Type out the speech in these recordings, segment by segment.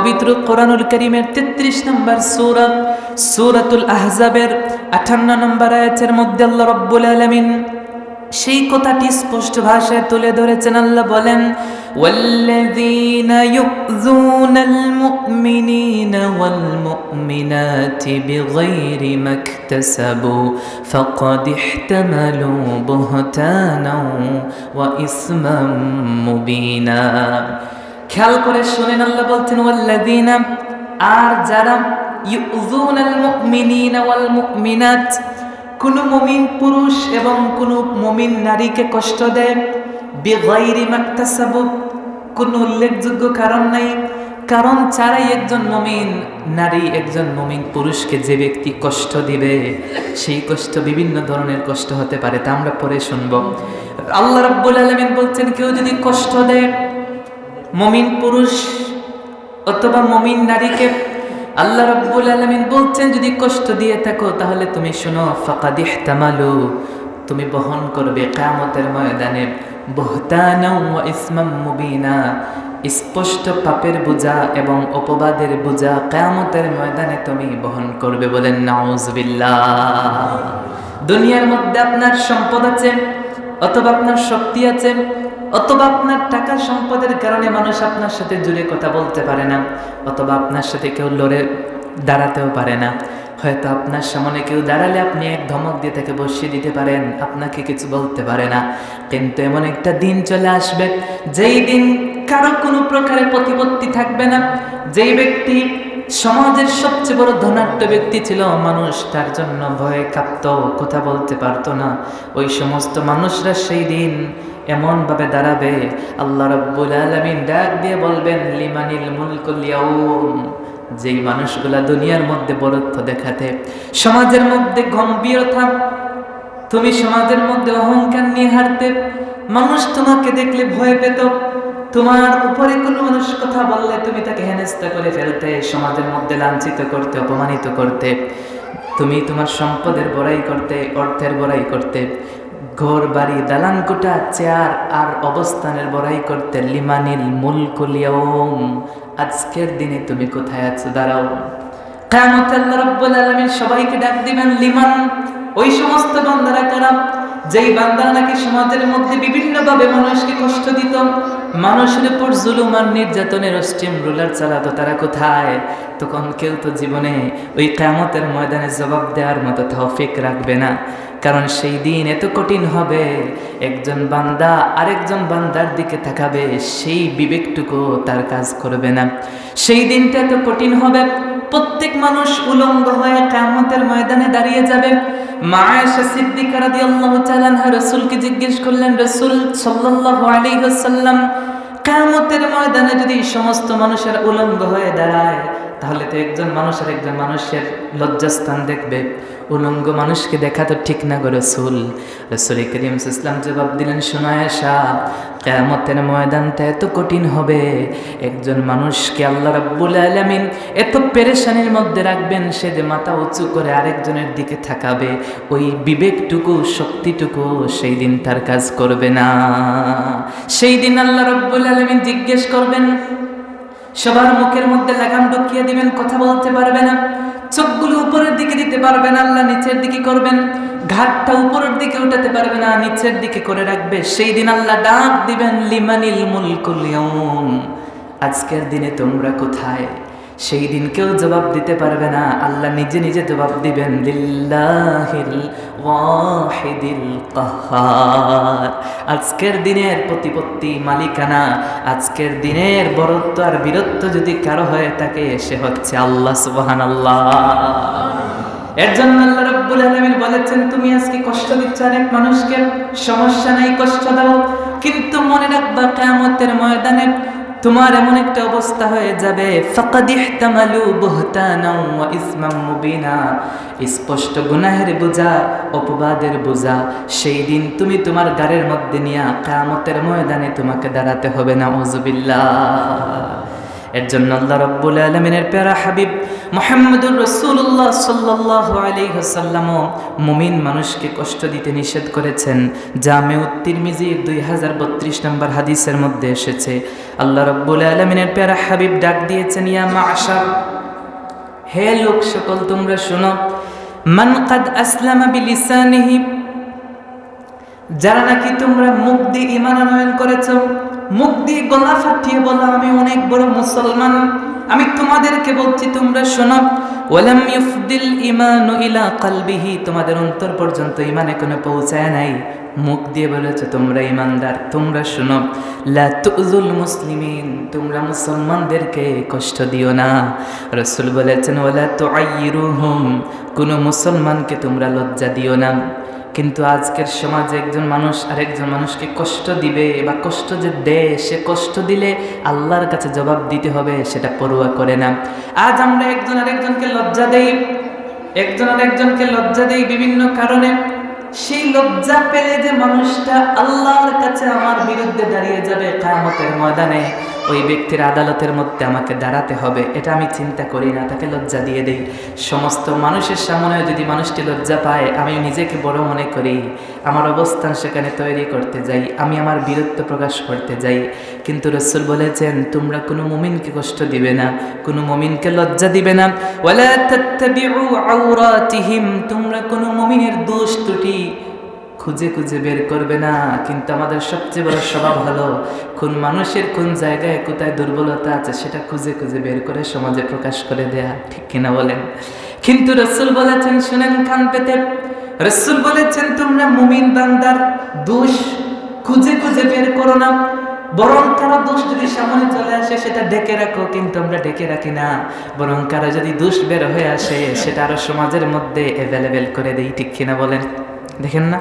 পবিত্র কোরআনুল কারীমের 33 নম্বর সূরা সূরাতুল আহজাবের 58 নম্বর আয়াতের মধ্যে আল্লাহ রাব্বুল আলামিন সেই কথাটি স্পষ্ট ভাষায় তুলে ধরেছেন। আল্লাহ বলেন, ওয়াল্লাযীনা ইউযুনাল মুমিনিনা ওয়াল মুমিনাতি বিগাইরি মাকতাসাবু ফাকাদ ইহতামালু বুহতানাও ওয়া ইসমান মুবিনা। খেয়াল করে শুনেন, আল্লাহ বলছেন ওয়াল্লাযীনা, আর যারা ইউযুনাল মুমিনিনা ওয়াল মুমিনাত, কোন মুমিন পুরুষ এবং কোন মুমিন নারীকে কষ্ট দেয়, বিগাইরি মাকতাসাবু, কোন উল্লেখযোগ্য কারণ নাই, কারণ ছাড়াই একজন মুমিন নারী একজন মুমিন পুরুষকে যে ব্যক্তি কষ্ট দিবে সেই কষ্ট বিভিন্ন ধরনের কষ্ট হতে পারে, তা আমরা পরে শুনব। আল্লাহ রাব্বুল আলামিন বলছেন, কেউ যদি কষ্ট দেয় মুমিন পুরুষ অথবা মুমিন নারীকে, আল্লাহ রাব্বুল আলামিন বলছেন যদি কষ্ট দিয়ে থাকো তাহলে তুমি শোনো, ফাকাদ ইহতামালু, তুমি বহন করবে কিয়ামতের ময়দানে বুহতানাও ওয়া ইসমান মুবিনা, স্পষ্ট পাপের বোঝা এবং অপবাদের বোঝা কিয়ামতের ময়দানে তুমি বহন করবে। বলেন নাউজুবিল্লাহ। দুনিয়ার মধ্যে আপনার সম্পদ আছে অথবা আপনার শক্তি আছে অথবা আপনার টাকা সম্পদের কারণে মানুষ আপনার সাথে জুড়ে কথা বলতে পারে না, অথবা আপনার সাথে কেউ লড়ে দাঁড়াতেও পারে না। হয়তো আপনার সামনে কেউ দাঁড়ালে আপনি এক ধমক দিয়ে তাকে বসিয়ে দিতে পারেন, আপনাকে কিছু বলতে পারে না। কিন্তু এমন একটা দিন চলে আসবে যেই দিন কারো কোনো প্রকারের প্রতিপত্তি থাকবে না। যেই ব্যক্তি সমাজের সবচেয়ে বড় ধনাঢ্য ব্যক্তি ছিল, মানুষ তার জন্য ভয়ে কাঁপত, কথা বলতে পারতো না, ওই সমস্ত মানুষরা সেই দিন এমন ভাবে দাঁড়াবে, আল্লাহ রাব্বুল আলামিন ডাক দিয়ে বলবেন, লিমানিল মুলকুল ইয়াউম, যেই মানুষগুলা দুনিয়ার মধ্যে বড়ত্ব দেখাতে, সমাজের মধ্যে গম্ভীরতা, তুমি সমাজের মধ্যে অহংকার নিয়ে হাঁটতে, মানুষ তোমাকে দেখলে ভয় পেত, তোমার উপরে কোনো মানুষ কথা বললে তুমি তাকে হেনস্থা করে ফেলতে, সমাজের মধ্যে লাঞ্ছিত করতে, অপমানিত করতে, তুমি তোমার সম্পদের বড়াই করতে, অর্থের বড়াই করতে, ঘর বাড়ি দালান কোঠা চেয়ার আর অবস্থানের বড়াই করতে, লিমানিল মুলকুল ইয়াউম, আজকের দিনে তুমি কোথায় আছো, দাঁড়াও। কিয়ামতে আল্লাহ রাব্বুল আলামিন সবাইকে ডাক দিবেন, লিমান, ওই সমস্ত বান্দারা কারা, যেই বান্দারা নাকি সমাজের মধ্যে বিভিন্নভাবে মানুষকে কষ্ট দিত, মানুষের উপর জুলুম আর নির্যাতনের অস্টিম রুলার চালাতো, তারা কোথায়? তখন কেউ তো জীবনে ওই কিয়ামতের ময়দানে জবাব দেওয়ার মতো তৌফিক রাখবে না, কারণ সেই দিন এত কঠিন হবে, একজন বান্দা আরেকজন বান্দার দিকে তাকাবে, সেই বিবেকটুকু তার কাজ করবে না। সেই দিনটা এত কঠিন হবে, প্রত্যেক মানুষ উলঙ্গ হয়ে কিয়ামতের ময়দানে দাঁড়িয়ে যাবে। মা আয়েশা সিদ্দিকা রাদিয়াল্লাহু তাআলা আনহা রাসূলকে জিজ্ঞেস করলেন, রাসূল সাল্লাল্লাহু আলাইহি ওয়াসাল্লাম, কিয়ামতের ময়দানে যদি সমস্ত মানুষের উলঙ্গ হয়ে দাঁড়ায় তাহলে তো একজন মানুষ আর একজন মানুষের লজ্জাস্থান দেখবে, উলঙ্গ মানুষকে দেখা তো ঠিক না গো রাসূল। রাসূল করিম সাল্লাল্লাহু আলাইহি ওয়াসাল্লাম জবাব দিলেন, শোনো আয়েশা, কিয়ামতের ময়দানটা এত কঠিন হবে, একজন মানুষকে আল্লাহ রাব্বুল আলামিন এত পেরেশানির মধ্যে রাখবেন, সে যে মাথা উঁচু করে আরেকজনের দিকে তাকাবে, ওই বিবেকটুকু শক্তিটুকু সেই দিন তার কাজ করবে না। সেই দিন আল্লাহ রাব্বুল আলামিন জিজ্ঞেস করবেন, সবার মুখের মধ্যে লাগাম ঢুকিয়ে দিবেন, কথা বলতে পারবে না, চোখগুলো উপরের দিকে দিতে পারবে না, আল্লাহ নিচের দিকে করবেন, ঘাটটা উপরের দিকে উঠাতে পারবে না, নিচের দিকে করে রাখবে। সেই দিন আল্লাহ ডাক দিবেন, লিমানিল মুলকুল ইয়াউম, আজকের দিনে তোমরা কোথায়? সেই দিন কেউ জবাব দিতে পারবে না, আল্লাহ নিজে নিজে জবাব দিবেন, লিল্লাহিল ওয়াহিদিল কাহ্হার, আজকের দিনের প্রতিপত্তি মালিকানা, আজকের দিনের বরত্ব আর বীরত্ব যদি কারো হয়ে থাকে সে হচ্ছে আল্লাহ সুবহানাল্লাহ। এর জন্য আল্লাহ রাব্বুল আলামিন বলেছেন, তুমি আজকে কষ্ট দিচ্ছ অনেক মানুষকে, সমস্যা নাই, কষ্ট দাও, কিন্তু মনে রাখবা কিয়ামতের ময়দানে তোমার এমন একটা অবস্থা হয়ে যাবে, ফাকাদ ইহতামালু বুহতানাও ওয়া ইসমান মুবিনা, স্পষ্ট গুনাহের বোঝা, অপবাদের বোঝা সেই দিন তুমি তোমার গাড়ির মধ্যে নিয়ে কিয়ামতের ময়দানে তোমাকে দাঁড়াতে হবে। নাউযুবিল্লাহ। এর জন্য আল্লাহ রাব্বুল আলামিনের প্যারা হাবিব মুহাম্মদুর রাসূলুল্লাহ সাল্লাল্লাহু আলাইহি ওয়াসাল্লাম মুমিন মানুষকে কষ্ট দিতে নিষেধ করেছেন। জামেউত তিরমিজির 2032 নম্বর হাদিসের মধ্যে এসেছে, আল্লাহ রাব্বুল আলামিনের প্যারা হাবিব ডাক দিয়েছেন, ইয়া মা'শার, হে লোক সকল তোমরা শোনো, মান কাদ আসলামা বিলিসানিহি, যারা নাকি তোমরা মুখ দিয়ে ঈমান আনয়ন করেছো, মুখ দিয়ে গলা ফাটিয়ে বলো আমি অনেক বড় মুসলমান, আমি তোমাদেরকে বলছি তোমরা শোনো, ওয়ালাম ইউফদিল ঈমানু ইলা কলবিহি, তোমাদের অন্তর পর্যন্ত ঈমান এখনো পৌঁছায় নাই, মুখ দিয়ে বলেছো তোমরা ঈমানদার, তোমরা শোনো, লা তুযুল মুসলিমিন, তোমরা মুসলমানদেরকে কষ্ট দিও না। রাসূল বলেছেন, ওয়ালা তুআইয়িরুহুম, কোন মুসলমানকে তোমরা লজ্জা দিও না। কিন্তু আজকের সমাজে একজন মানুষ আরেকজন মানুষকে কষ্ট দিবে বা কষ্ট যে দেয়, সে কষ্ট দিলে আল্লাহর কাছে জবাব দিতে হবে, সেটা পরোয়া করে না। আজ আমরা একজন আরেকজনকে লজ্জা দেই, একজন আরেকজনকে লজ্জা দেই বিভিন্ন কারণে। সেই লজ্জা পেলে যে মানুষটা আল্লাহর কাছে আমার বিরুদ্ধে দাঁড়িয়ে যাবে কিয়ামতের ময়দানে, ওই ব্যক্তির আদালতের মধ্যে আমাকে দাঁড়াতে হবে, এটা আমি চিন্তা করি না, তাকে লজ্জা দিয়ে দেই। সমস্ত মানুষের সামনে যদি মানুষটি লজ্জা পায়, আমি নিজেকে বড় মনে করি, আমার অবস্থান সেখানে তৈরি করতে যাই, আমি আমার বীরত্ব প্রকাশ করতে যাই। কিন্তু রাসূল বলেছেন, তোমরা কোনো মুমিনকে কষ্ট দিবে না, কোনো মুমিনকে লজ্জা দিবে না। ওয়ালা তাত্তাবিউ আওরাতিহিম, তোমরা কোনো মুমিনের দোষ ত্রুটি খুঁজে খুঁজে বের করবে না। কিন্তু আমাদের সবচেয়ে বড় স্বভাব হলো কোন মানুষের কোন জায়গায় কোথায় দুর্বলতা আছে সেটা খুঁজে খুঁজে বের করে সমাজে প্রকাশ করে দেয়া, ঠিক কিনা বলেন? কিন্তু রাসূল বলেছেন, শুনেন কান পেতে, রাসূল বলেছেন তোমরা মুমিন বান্দার দোষ খুঁজে খুঁজে বের করো না, বরং কারো দোষ যদি সামনে চলে আসে সেটা ঢেকে রাখো। কিন্তু আমরা ঢেকে রাখি না, বরং কারো যদি দোষ বের হয়ে আসে সেটা আরো সমাজের মধ্যে অ্যাভেলেবেল করে দেই, ঠিক কিনা বলেন? দেখেন না,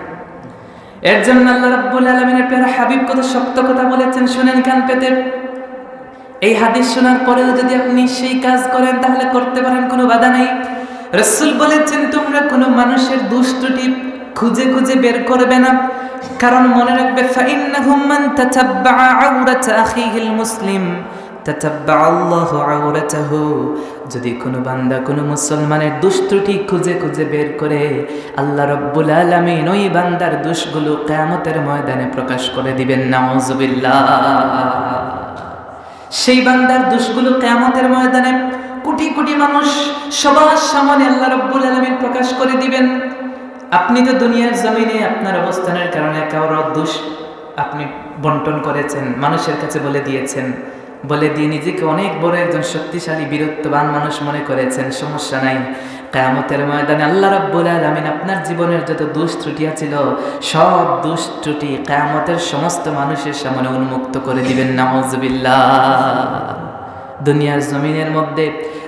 এর জন্য আল্লাহ রাব্বুল আলামিনের প্যারা হাবিব কত শক্ত কথা বলেছেন, শুনেন কান পেতে। এই হাদিস শোনার পরেও যদি আপনি সেই কাজ করেন তাহলে করতে পারেন, কোনো বাধা নেই। রাসূল বলেছেন তোমরা কোনো মানুষের দোষ ত্রুটি খুঁজে খুঁজে বের করবে না, কারণ মনে রাখবে, ফাইন্নাহুম মান তাতাব্বাআ আওরাতা আখিহিল মুসলিম তাতাব্বাআ আল্লাহু আওরাতাহু, যদি কোনো বান্দা কোনো মুসলমানের দোষ ত্রুটি খুঁজে খুঁজে বের করে, আল্লাহ রাব্বুল আলামিন ওই বান্দার দোষগুলো কিয়ামতের ময়দানে প্রকাশ করে দিবেন। নাউযুবিল্লাহ। সেই বান্দার দোষগুলো কিয়ামতের ময়দানে কোটি কোটি মানুষ সবার সামনে আল্লাহ রাব্বুল আলামিন প্রকাশ করে দিবেন। আপনি তো দুনিয়ার জমিনে আপনার অবস্থানের কারণে কারোর দোষ আপনি বন্টন করেছেন, মানুষের কাছে বলে দিয়েছেন, বলে দিয়ে নিজেকে অনেক বড় একজন শক্তিশালী বীরত্ববান মানুষ মনে করেছেন, সমস্যা নাই। কিয়ামতের ময়দানে আল্লাহ রাব্বুল আলামিন আপনার জীবনের যত দোষ ত্রুটি ছিল সব দোষ ত্রুটি কিয়ামতের সমস্ত মানুষের সামনে উন্মুক্ত করে দিবেন। নাউযুবিল্লাহ। দুনিয়ার জমিনের মধ্যে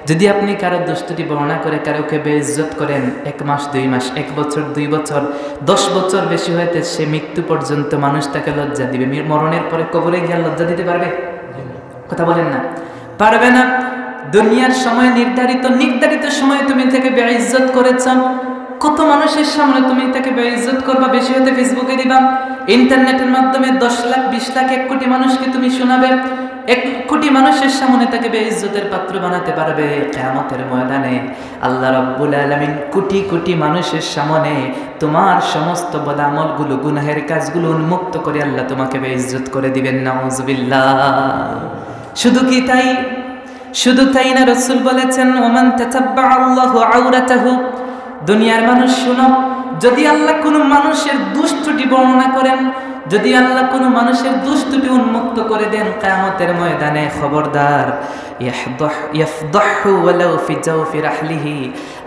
যদি আপনি কারো দোষ ত্রুটি বর্ণনা করে কারোকে বেইজ্জত করেন, 1 মাস 2 মাস 1 বছর 2 বছর 10 বছর বেশি হইতে সে মৃত্যু পর্যন্ত মানুষ তাকে লজ্জা দিবে। মরণের পরে কবরে গিয়ে লজ্জা দিতে পারবে? কথা বলেন না, পারবে না। দুনিয়ার সময় নির্ধারিত সময়ে তুমি তাকে বেইজ্জত করেছ, কত মানুষের সামনে তুমি তাকে বেইজ্জত করবা, বেশি হতে ফেসবুকে দিবা, ইন্টারনেটের মাধ্যমে 10 লাখ 20 লাখ 1 কোটি মানুষকে তুমি শোনাবে, 1 কোটি মানুষের সামনে তাকে বেইজ্জতের পাত্র বানাতে পারবে। কিয়ামতের ময়দানে আল্লাহ রাব্বুল আলামিন কোটি কোটি মানুষের সামনে তোমার সমস্ত বদামলগুলো, গুনাহের কাজগুলো উন্মুক্ত করে আল্লাহ তোমাকে বেইজ্জত করে দিবেন। নাউযুবিল্লাহ। শুধু তাই না, রাসূল বলেছেন, ওমান তাতাব্বা আল্লাহু আওরাতাহু, দুনিয়ার মানুষ শুনো, যদি আল্লাহ কোনো মানুষের দোষ ত্রুটি বর্ণনা করেন, যদি আল্লাহ কোনো মানুষের দোষ ত্রুটি উন্মুক্ত করে দেন কিয়ামতের ময়দানে, খবরদার, ইয়াফদাহু ওয়ালাউ ফি জাওফি রাহলিহি,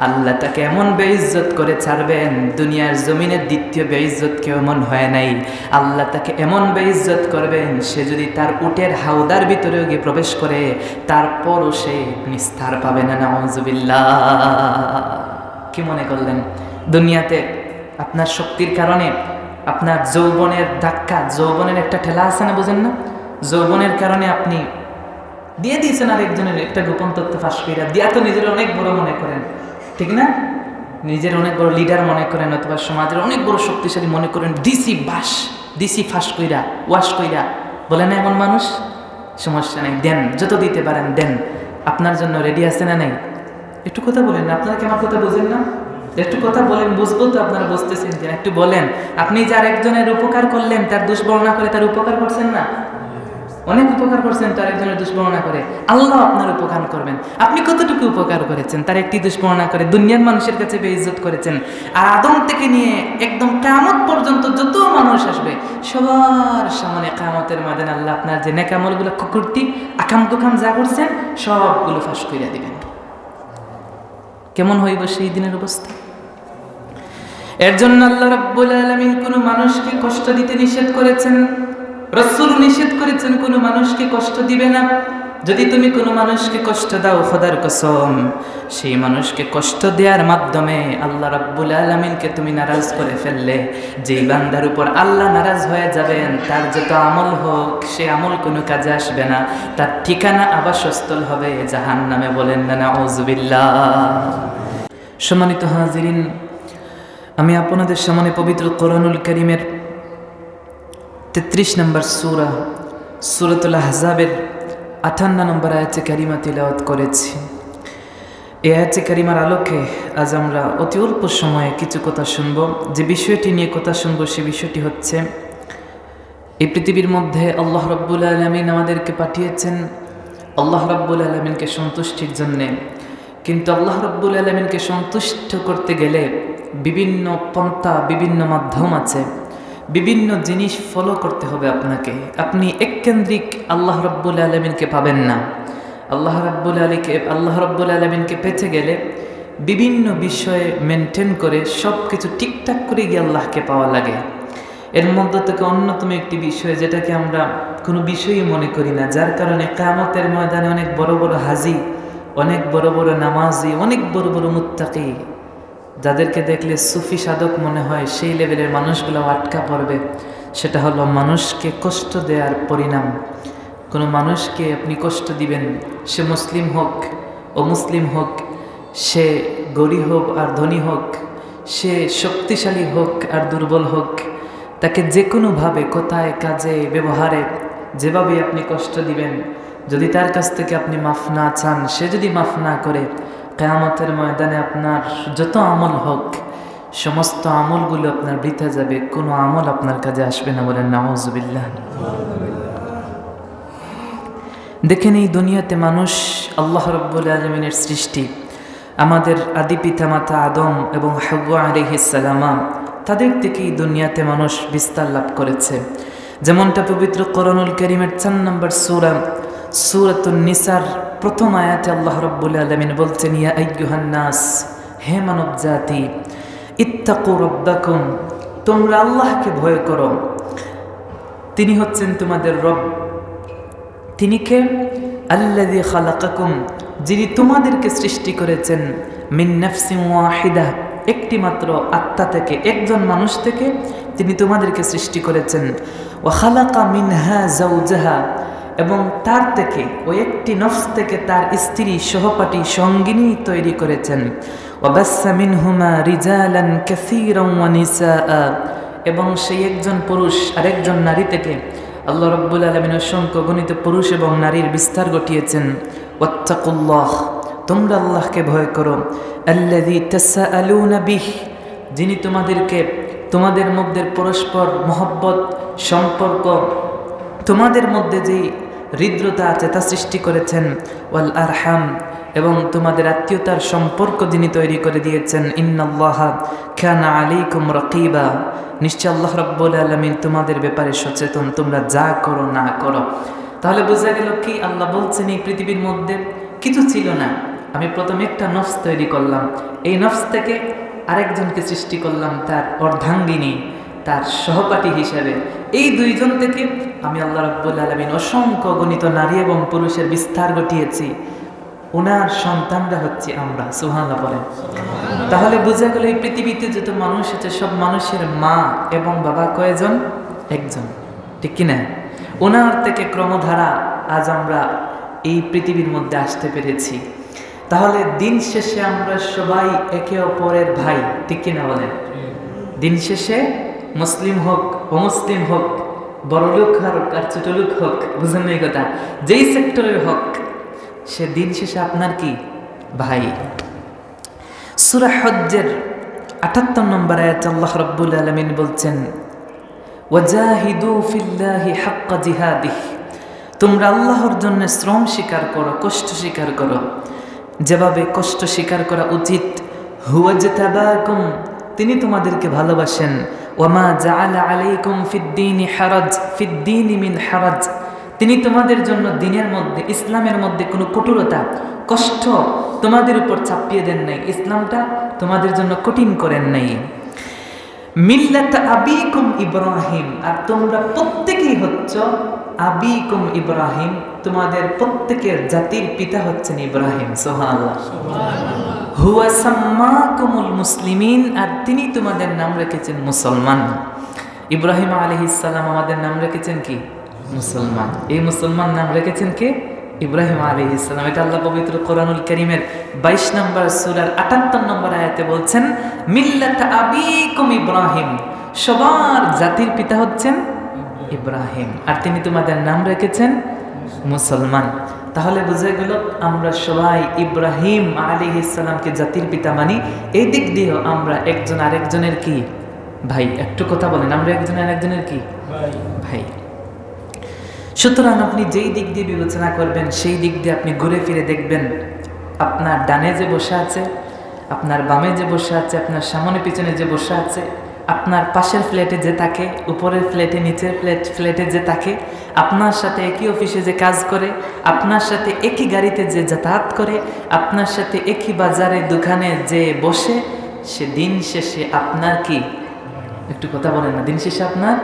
আল্লাহ তাকে এমন বেইজ্জত করে ছাড়বেন, দুনিয়ার জমিনের দ্বিতীয় বেইজ্জত কেউ এমন হয় নাই। আল্লাহ তাকে এমন বেইজ্জত করবেন, সে যদি তার উটের হাউদার ভিতরেও গিয়ে প্রবেশ করে তারপরও সে নিস্তার পাবে না। নাউযুবিল্লাহ। কি মনে করলেন দুনিয়াতে আপনার শক্তির কারণে, আপনার যৌবনের ধাক্কা, যৌবনের একটা ঠেলা আছে না, বুঝেন না? যৌবনের কারণে আপনি দিয়ে দিয়েছেন আরেকজনের একটা গোপন তথ্য ফাঁস কইরা, দিয়া তো নিজের অনেক বড় মনে করেন, ঠিক না? নিজের অনেক বড় লিডার মনে করেন, অথবা সমাজের অনেক বড় শক্তিশালী মনে করেন, দিছি ফাঁস কইরা, ওয়াশ কইরা, বলে না এমন মানুষ? সমস্যা নেই, দেন, যত দিতে পারেন দেন, আপনার জন্য রেডি আছে না নাই? একটু কথা বলেন না, আপনারা কি আমার কথা বুঝেন না? একটু কথা বলেন, বুঝবো তো আপনারা বুঝতেছেন কিনা, একটু বলেন। আপনি যার একজনের উপকার করলেন, তার দুষ্বর্ণনা করে তার উপকার করছেন না? অনেক উপকার করছেন তার একজনের দুষ্বর্ণনা করে, আল্লাহ আপনার উপকার করবেন। আপনি কতটুকু উপকার করেছেন? তার একটি দুষ্বর্ণনা করে দুনিয়ার মানুষের কাছে বেইজ্জত করেছেন। আর আদম থেকে নিয়ে একদম কিয়ামত পর্যন্ত যত মানুষ আসবে সবার সামনে কিয়ামতের ময়দানে আল্লাহ আপনার যে নেক আমলগুলো কুকুরটি আকাম কুকাম যা করছেন সবগুলো ফাঁস করে দিবেন। কেমন হইব সেই দিনের অবস্থা? এর জন্য আল্লাহ রাব্বুল আলামিন কোনো মানুষকে কষ্ট দিতে নিষেধ করেছেন, রাসূল নিষেধ করেছেন কোনো মানুষকে কষ্ট দিবে না। যদি তুমি কোনো মানুষকে কষ্ট দাও, খোদার কসম সেই মানুষকে কষ্ট দেওয়ার মাধ্যমে আল্লাহ রাব্বুল আলামিনকে তুমি নারাজ করে ফেললে। যেই বান্দার উপর আল্লাহ নারাজ হয়ে যাবেন, তার যত আমল হোক সে আমল কোনো কাজে আসবে না, তার ঠিকানা আবাসস্থল হবে জাহান্নামে। বলেন না নাউযুবিল্লাহ। সম্মানিত হাজিরিন, আমি আপনাদের সামনে পবিত্র কোরআনুল কারীমের 33 নম্বর সূরা সূরাতুল আহজাবের 58 নম্বর আয়াতে কারিমা তিলাওয়াত করেছি। এই আয়াতে কারিমার আলোকে আজ আমরা অতি অল্প সময়ে কিছু কথা শুনব। যে বিষয়টি নিয়ে কথা শুনব সে বিষয়টি হচ্ছে, এই পৃথিবীর মধ্যে আল্লাহ রাব্বুল আলামিন আমাদেরকে পাঠিয়েছেন আল্লাহ রাব্বুল আলামিনকে সন্তুষ্টির জন্যে। কিন্তু আল্লাহ রাব্বুল আলামিনকে সন্তুষ্ট করতে গেলে বিভিন্ন পন্থা, বিভিন্ন মাধ্যম আছে, বিভিন্ন জিনিস ফলো করতে হবে আপনাকে। আপনি এককেন্দ্রিক আল্লাহ রাব্বুল আলামিনকে পাবেন না। আল্লাহ রাব্বুল আলামিনকে পেতে গেলে বিভিন্ন বিষয়ে মেনটেন করে সব কিছু ঠিকঠাক করে গিয়ে আল্লাহকে পাওয়া লাগে। এর মধ্যে থেকে অন্যতম একটি বিষয় যেটাকে আমরা কোনো বিষয়ই মনে করি না, যার কারণে কিয়ামতের ময়দানে অনেক বড় বড় হাজি, অনেক বড় বড় নামাজি, অনেক বড় বড় মুত্তাকি, যাদেরকে দেখলে সুফি সাধক মনে হয়, সেই লেভেলের মানুষগুলো আটকা পড়বে। সেটা হলো মানুষকে কষ্ট দেওয়ার পরিণাম। কোনো মানুষকে আপনি কষ্ট দিবেন, সে মুসলিম হোক অমুসলিম হোক, সে গরিব হোক আর ধনী হোক, সে শক্তিশালী হোক আর দুর্বল হোক, তাকে যে কোনোভাবে কথায় কাজে ব্যবহারে যেভাবে আপনি কষ্ট দিবেন, যদি তার কাছ থেকে আপনি মাফ না চান, সে যদি মাফ না করে, কিয়ামতের ময়দানে আপনার যত আমল হোক সমস্ত আমলগুলো আপনার বৃথা যাবে, কোনো আমল আপনার কাজে আসবে না। বলেন নাউযুবিল্লাহ। দেখেন, এই দুনিয়াতে মানুষ আল্লাহ রাব্বুল আলামিনের সৃষ্টি। আমাদের আদি পিতামাতা আদম এবং হাওয়া আলাইহিস সালাম, তাদের থেকেই দুনিয়াতে মানুষ বিস্তার লাভ করেছে। যেমনটা পবিত্র কোরআনুল কারীমের 4 নম্বর সূরা সূরাতুন নিসার প্রথম আয়াতে আল্লাহ রাব্বুল আলামিন বলছেন, ইয়া আইয়ুহান নাস, হে মানব জাতি, ইত্তাকু রাব্বাকুম, তোমরা আল্লাহকে ভয় করো, তিনি হচ্ছেন তোমাদের রব। তিনি কে? আল্লাযী খালাকাকুম, যিনি তোমাদেরকে সৃষ্টি করেছেন, মিন নাফসিন ওয়াহিদা, একটি মাত্র আত্মা থেকে, একজন মানুষ থেকে তিনি তোমাদেরকে সৃষ্টি করেছেন। ওয়া খালাকা মিনহা যাওজাহা, এবং তার থেকে, ওই একটি নফস থেকে তার স্ত্রী, সহপাঠী, সঙ্গিনী তৈরি করেছেন। ওয়া বাসসা মিনহুমা রিজালান কাসীরান ওয়া নিসাআ, এবং সেই একজন পুরুষ আর একজন নারী থেকে আল্লাহ রাব্বুল আলামিন অসংখ্য গণিত পুরুষ এবং নারীর বিস্তার ঘটিয়েছেন। ওয়াত্তাকুল্লাহ, তোমরা আল্লাহকে ভয় করো। আল্লাযী তাসাআলুনা বিহি, যিনি তোমাদেরকে, তোমাদের মধ্যে পরস্পর মহব্বত, সম্পর্ক, তোমাদের মধ্যে যেই হৃদ্রতা আছে তা সৃষ্টি করেছেন। ওয়াল আরহাম, এবং তোমাদের আত্মীয়তার সম্পর্ক যিনি তৈরি করে দিয়েছেন। ইন্নাল্লাহা কানা আলাইকুম রাকিবা, নিশ্চয় আল্লাহ রাব্বুল আলামিন তোমাদের ব্যাপারে সচেতন, তোমরা যা করো না করো। তাহলে বোঝা গেল কি, আল্লাহ বলছেন এই পৃথিবীর মধ্যে কিছু ছিল না, আমি প্রথমে একটা নফস তৈরি করলাম, এই নফস থেকে আরেকজনকে সৃষ্টি করলাম তার অর্ধাঙ্গিনী, তার সহপাঠী হিসেবে। এই দুইজন থেকে আমি আল্লাহ রাব্বুল আলামিন অসংখ্য গণিত নারী এবং পুরুষের বিস্তার ঘটিয়েছি, ওনার সন্তানরা হচ্ছে আমরা। সুবহানাল্লাহ বলেন। তাহলে বোঝা গেল এই পৃথিবীতে যত মানুষ আছে সব মানুষের মা এবং বাবা কয়জন? একজন, ঠিক কিনা? ওনার থেকে ক্রমধারা আজ আমরা এই পৃথিবীর মধ্যে আসতে পেরেছি। তাহলে দিন শেষে আমরা সবাই একে অপরের ভাই, ঠিক কিনা বলেন? দিন শেষে মুসলিম হোক অমুসলিম হোক, বড় লোক হোক আর ছোট লোক হোক, বুঝেন না এই কথা, যেই সেক্টরের হোক, সে দিন শেষে আপনার কি ভাই। সূরা হজ্জের ৭৮ নম্বর আয়াতে আল্লাহ রাব্বুল আলামিন বলছেন, ওয়াজাহিদু ফিল্লাহি হাক্কা জিহাদিহি, তোমরা আল্লাহর জন্য শ্রম স্বীকার করো, কষ্ট স্বীকার করো, যেভাবে কষ্ট স্বীকার করা উচিত। হুয়া জাতাবাকুম, তিনি তোমাদেরকে ভালোবাসেন। ওয়ামা জাআলা আলাইকুম ফিদ্দীনি হারাজ, ফিদ্দীনি মিন হারাজ, তিনি তোমাদের জন্য দিনের মধ্যে, ইসলামের মধ্যে কোনো কঠোরতা, কষ্ট তোমাদের উপর চাপিয়ে দেন নাই, ইসলামটা তোমাদের জন্য কঠিন করেন নাই। মিল্লাত আবিকুম ইব্রাহিম, আর তোমরা প্রত্যেকেই হচ্ছ আবিকুম ইব্রাহিম, তোমাদের প্রত্যেকের জাতির পিতা হচ্ছেন ইব্রাহিম। সুবহানাল্লাহ। হুয়া সাম্মাকুমুল মুসলিমিন, আর তিনি তোমাদের নাম রেখেছেন মুসলমান। ইব্রাহিম আলাইহিস সালাম আমাদের নাম রেখেছেন কি? মুসলমান। এই মুসলমান নাম রেখেছেন কে? ইব্রাহিম আলাইহিস সালাম। এটা আল্লাহ পবিত্র কোরআনুল কারীমের 22 নম্বর সূরার ৭৮ নম্বর আয়াতে বলছেন, মিল্লাত আবিকুম ইব্রাহিম, সবার জাতির পিতা হচ্ছেন ইব্রাহিম, আর তিনি তোমাদের নাম রেখেছেন মুসলমান। তাহলে বোঝা গেল আমরা সবাই ইব্রাহিম আলাইহিস সালামকে জাতির পিতা মানি। এই দিক দিয়েও আমরা একজন আরেকজনের কি ভাই। একটু কথা বলেন, আমরা একজন আরেকজনের কি ভাই। সুতরাং আপনি যেই দিক দিয়ে বিবেচনা করবেন, সেই দিক দিয়ে আপনি ঘুরে ফিরে দেখবেন, আপনার ডানে যে বসে আছে, আপনার বামে যে বসে আছে, আপনার সামনে পিছনে যে বসে আছে, আপনার পাশের ফ্ল্যাটে যে থাকে, উপরের ফ্ল্যাটে, নিচের ফ্ল্যাটে যে থাকে, আপনার সাথে একই অফিসে যে কাজ করে, আপনার সাথে একই গাড়িতে যে যাতায়াত করে, আপনার সাথে একই বাজারে দোকানে যে বসে, সে দিন শেষে আপনার কি। একটু কথা বলেন না, দিন শেষে আপনার।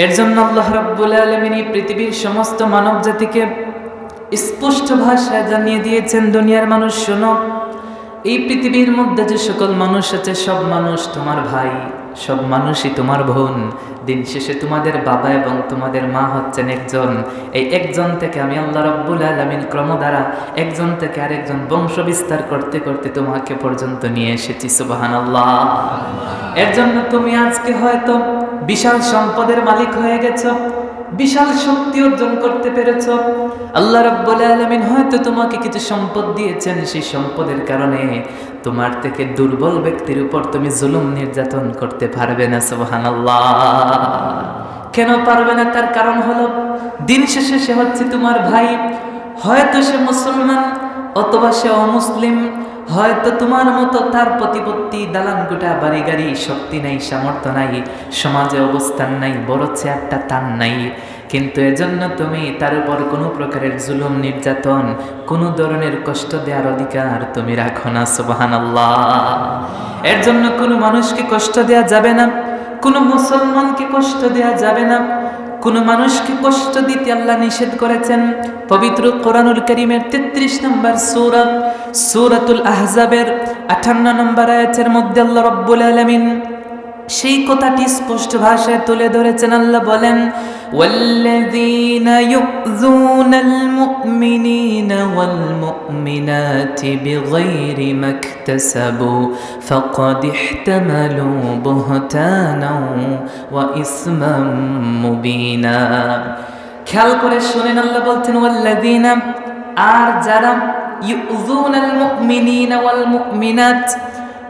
এর জন্য আল্লাহ রাব্বুল আলামিন পৃথিবীর সমস্ত মানব জাতিকে স্পষ্ট ভাষায় জানিয়ে দিয়েছেন, দুনিয়ার মানুষ শোনো, এই পৃথিবীর মধ্যে যে সকল মানুষ আছে, সব মানুষ তোমার ভাই, সব মানুষই তোমার বোন। দিন শেষে তোমাদের বাবা এবং তোমাদের মা হচ্ছেন একজন। এই একজন থেকে আমি আল্লাহ রাব্বুল আলামিন ক্রম দ্বারা একজন থেকে আরেকজন বংশ বিস্তার করতে করতে তোমাকে পর্যন্ত নিয়ে এসেছি। সুবহানাল্লাহ। এর জন্য তুমি আজকে হয়তো বিশাল সম্পদের মালিক হয়ে গেছো, বিশাল শক্তি অর্জন করতে পেরেছো। আল্লাহ রাব্বুল আলামিন হয়তো তোমাকে কিছু সম্পদ দিয়েছেন, সেই সম্পদের কারণে তোমার থেকে দুর্বল ব্যক্তির উপর তুমি জুলুম নির্যাতন করতে পারবে না। সুবহানাল্লাহ। কেন পারবে না? তার কারণ হলো, দিন শেষে সে হচ্ছে তোমার ভাই। হয়তো সে মুসলমান অথবা সে অমুসলিম, হয়তো তোমার মতো তার প্রতিপত্তি, দালান গোটা, বাড়ি গাড়ি, শক্তি নাই, সামর্থ্য নাই, সমাজে অবস্থান নাই, বড় চেয়ারটা তার নাই, কিন্তু এজন্য তুমি তার উপর কোনো প্রকারের জুলুম নির্যাতন, কোনো ধরনের কষ্ট দেওয়ার অধিকার তুমি রাখো না। সুবহানাল্লাহ। এর জন্য কোনো মানুষকে কষ্ট দেওয়া যাবে না, কোনো মুসলমানকে কষ্ট দেওয়া যাবে না, কোনো মানুষকে কষ্ট দিতে আল্লাহ নিষেধ করেছেন। পবিত্র কোরআনুল কারীমের 33 নম্বর সূরা, সূরাতুল আহজাবের 58 নম্বর আয়াতের মধ্যে আল্লাহ রাব্বুল আলামিন সেই কথাটি স্পষ্ট ভাষায় তুলে ধরেছেন। আল্লাহ বলেন, ওয়াল্লাযীনা ইউযুনাল মুমিনিনা ওয়াল মুমিনাতি বিগাইরি মাকতাসাবু ফাকাদ ইহতামালু বুহতানাও ওয়া ইসমান মুবিনা। খেয়াল করে শুনেন, আল্লাহ বলছেন ওয়াল্লাযীনা, আর যারা, ইউযুনাল মুমিনিনা ওয়াল মুমিনাত,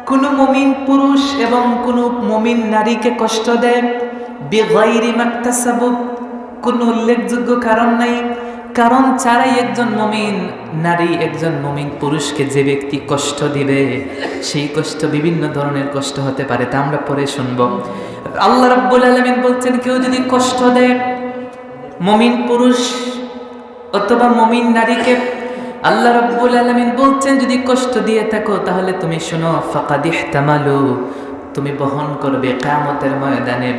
কোন মুমিন পুরুষ এবং কোন মুমিন নারীকে কষ্ট দেয়, বিগাইরি মাকতাসাবু, কোন উল্লেখযোগ্য কারণ নাই, কারণ ছাড়াই একজন মুমিন নারী, একজন মুমিন পুরুষকে যে ব্যক্তি কষ্ট দিবে, সেই কষ্ট বিভিন্ন ধরনের কষ্ট হতে পারে, তা আমরা পরে শুনবো। আল্লাহ রাব্বুল আলামিন বলছেন, কেউ যদি কষ্ট দেয় মুমিন পুরুষ অথবা মুমিন নারীকে, আল্লাহ রাব্বুল আলামিন বলছেন, যদি কষ্ট দিয়ে থাকো তাহলে তুমি শোনো, ফাকাদ ইহতামালু, তুমি বহন করবে কিয়ামতের ময়দানে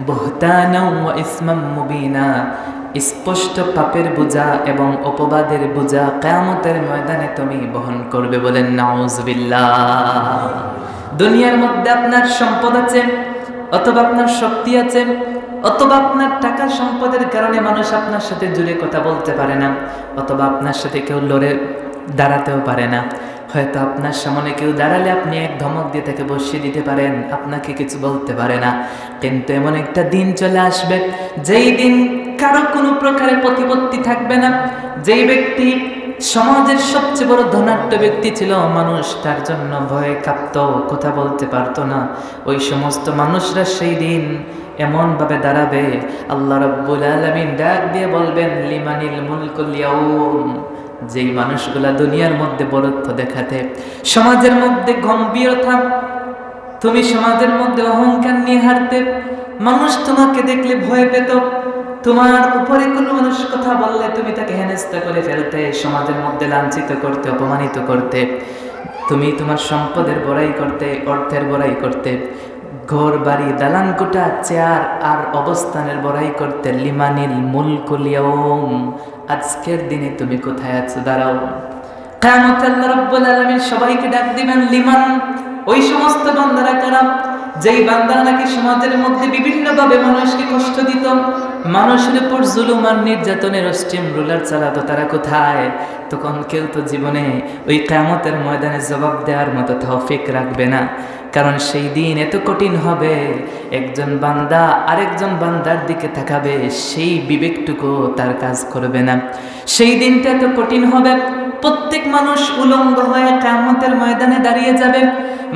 বুহতানাও ওয়া ইসমান মুবিনা, স্পষ্ট পাপের বোঝা এবং অপবাদের বোঝা কিয়ামতের ময়দানে তুমি বহন করবে। বলেন নাউযুবিল্লাহ। দুনিয়ার মধ্যে আপনার সম্পদ আছে, অথবা আপনার শক্তি আছে, অথবা আপনার টাকা সম্পদের কারণে মানুষ আপনার সাথে জুড়ে কথা বলতে পারে না, অথবা আপনার সাথে কেউ লড়ে দাঁড়াতেও পারে না। হয়তো আপনার সামনে কেউ দাঁড়ালে আপনি এক ধমক দিয়ে তাকে বসিয়ে দিতে পারেন, আপনাকে কিছু বলতে পারে না। কিন্তু এমন একটা দিন চলে আসবে যেই দিন কারো কোনো প্রকারের প্রতিপত্তি থাকবে না। যেই ব্যক্তি সমাজের সবচেয়ে বড় ধনাঢ্য ব্যক্তি ছিল, মানুষ তার জন্য ভয়ে কাঁপত, কথা বলতে পারতো না, ওই সমস্ত মানুষরা সেই দিন এমনভাবে দাঁড়াবে, আল্লাহ রাব্বুল আলামিন ডাক দিয়ে বলবেন, লিমানিল মুলকুল ইয়াউম। যেই মানুষগুলা দুনিয়ার মধ্যে বড়ত্ব দেখাতে, সমাজের মধ্যে গম্ভীরতা, তুমি সমাজের মধ্যে অহংকার নিয়ে হারতে, মানুষ তোমাকে দেখলে ভয় পেত, তোমার উপরে কোনো মানুষ কথা বললে তুমি তাকে হেনস্থা করে ফেলতে, সমাজের মধ্যে লাঞ্ছিত করতে, অপমানিত করতে, তুমি তোমার সম্পদের বড়াই করতে, অর্থের বড়াই করতে, ঘর বাড়ি দালান কোঠা চেয়ার আর অবস্থানের বড়াই করতে। লিমানিল মুলকুল ইয়াউম, আজকের দিনে তুমি কোথায় আছো? দাঁড়াও। কিয়ামতে আল্লাহ রাব্বুল আলামিন সবাইকে ডাক দিবেন, লিমান, ওই সমস্ত বান্দারা কারা যেই বান্দারা নাকি সমাজের মধ্যে বিভিন্নভাবে মানুষকে কষ্ট দিত, মানুষের উপর জুলুম আর নির্যাতনের অস্টিম রুলার চালাতো, তারা কোথায়? তখন কেউ তো জীবনে ওই কিয়ামতের ময়দানে জবাব দেওয়ার মতো তৌফিক রাখবে না। কারণ সেই দিন এত কঠিন হবে, একজন বান্দা আরেকজন বান্দার দিকে তাকাবে, সেই বিবেকটুকু তার কাজ করবে না। সেই দিনটা এত কঠিন হবে, প্রত্যেক মানুষ উলঙ্গ হয়ে কিয়ামতের ময়দানে দাঁড়িয়ে যাবে।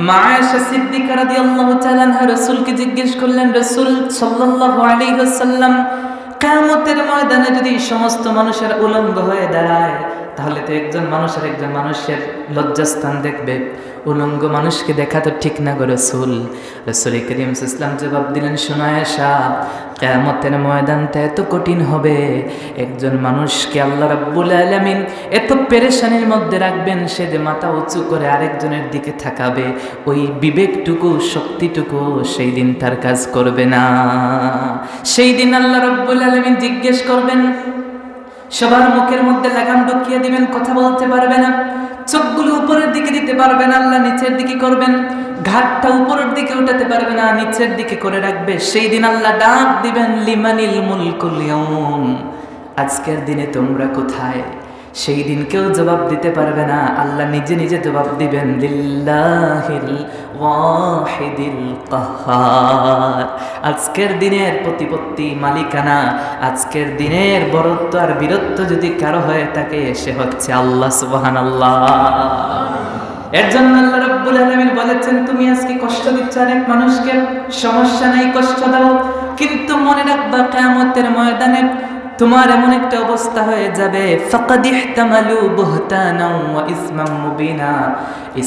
মা আয়েশা সিদ্দিকা রাদিয়াল্লাহু তাআলা আনহা রাসূলকে জিজ্ঞেস করলেন, রাসূল সাল্লাল্লাহু আলাইহি ওয়াসাল্লাম, কিয়ামতের ময়দানে যদি সমস্ত মানুষের উলঙ্গ হয়ে দাঁড়ায়, তাহলে তো একজন মানুষের লজ্জাস্থান দেখবে, উলঙ্গ মানুষকে দেখা তো ঠিক না গো রাসূল। রাসূল করিম সাল্লাল্লাহু আলাইহি ওয়াসাল্লাম জবাব দিলেন, শোনো আয়েশা, কিয়ামতের ময়দানটা এত কঠিন হবে, একজন মানুষকে আল্লাহ রাব্বুল আলামিন এত পেরেশানির মধ্যে রাখবেন, সে যে মাথা উঁচু করে আরেকজনের দিকে তাকাবে, ওই বিবেকটুকু, শক্তিটুকু সেই দিন তার কাজ করবে না। সেই দিন আল্লাহ রাব্বুল আলামিন জিজ্ঞেস করবেন, সবার মুখের মধ্যে লাগাম ঢুকিয়ে দিবেন, কথা বলতে পারবে না, চোখগুলো উপরের দিকে দিতে পারবে না, আল্লাহ নিচের দিকে করবেন, ঘাটটা উপরের দিকে উঠাতে পারবে না, নিচের দিকে করে রাখবে। সেই দিন আল্লাহ ডাক দিবেন, লিমানিল মুলকুল ইয়াউম, আজকের দিনে তোমরা কোথায়? সেই দিন কেউ জবাব দিতে পারবে না, আল্লাহ নিজে নিজে জবাব দিবেন, লিল্লাহিল ওয়াহিদিল কাহ্হার। আজকের দিনের প্রতিপত্তি, মালিকানা, আজকের দিনের বরত্ব আর বীরত্ব যদি কারো হয়ে থাকে, সে হচ্ছে আল্লাহ সুবহানাল্লাহ। এর জন্য আল্লাহ রাব্বুল আলামিন বলেছেন, তুমি আজকে কষ্ট দিচ্ছ অনেক মানুষকে, সমস্যা নাই, কষ্ট দাও, কিন্তু মনে রাখবা কিয়ামতের ময়দানে তোমার এমন একটা অবস্থা হয়ে যাবে, ফাকাদ ইহতামালু বুহতানাও ওয়া ইসমান মুবিনা,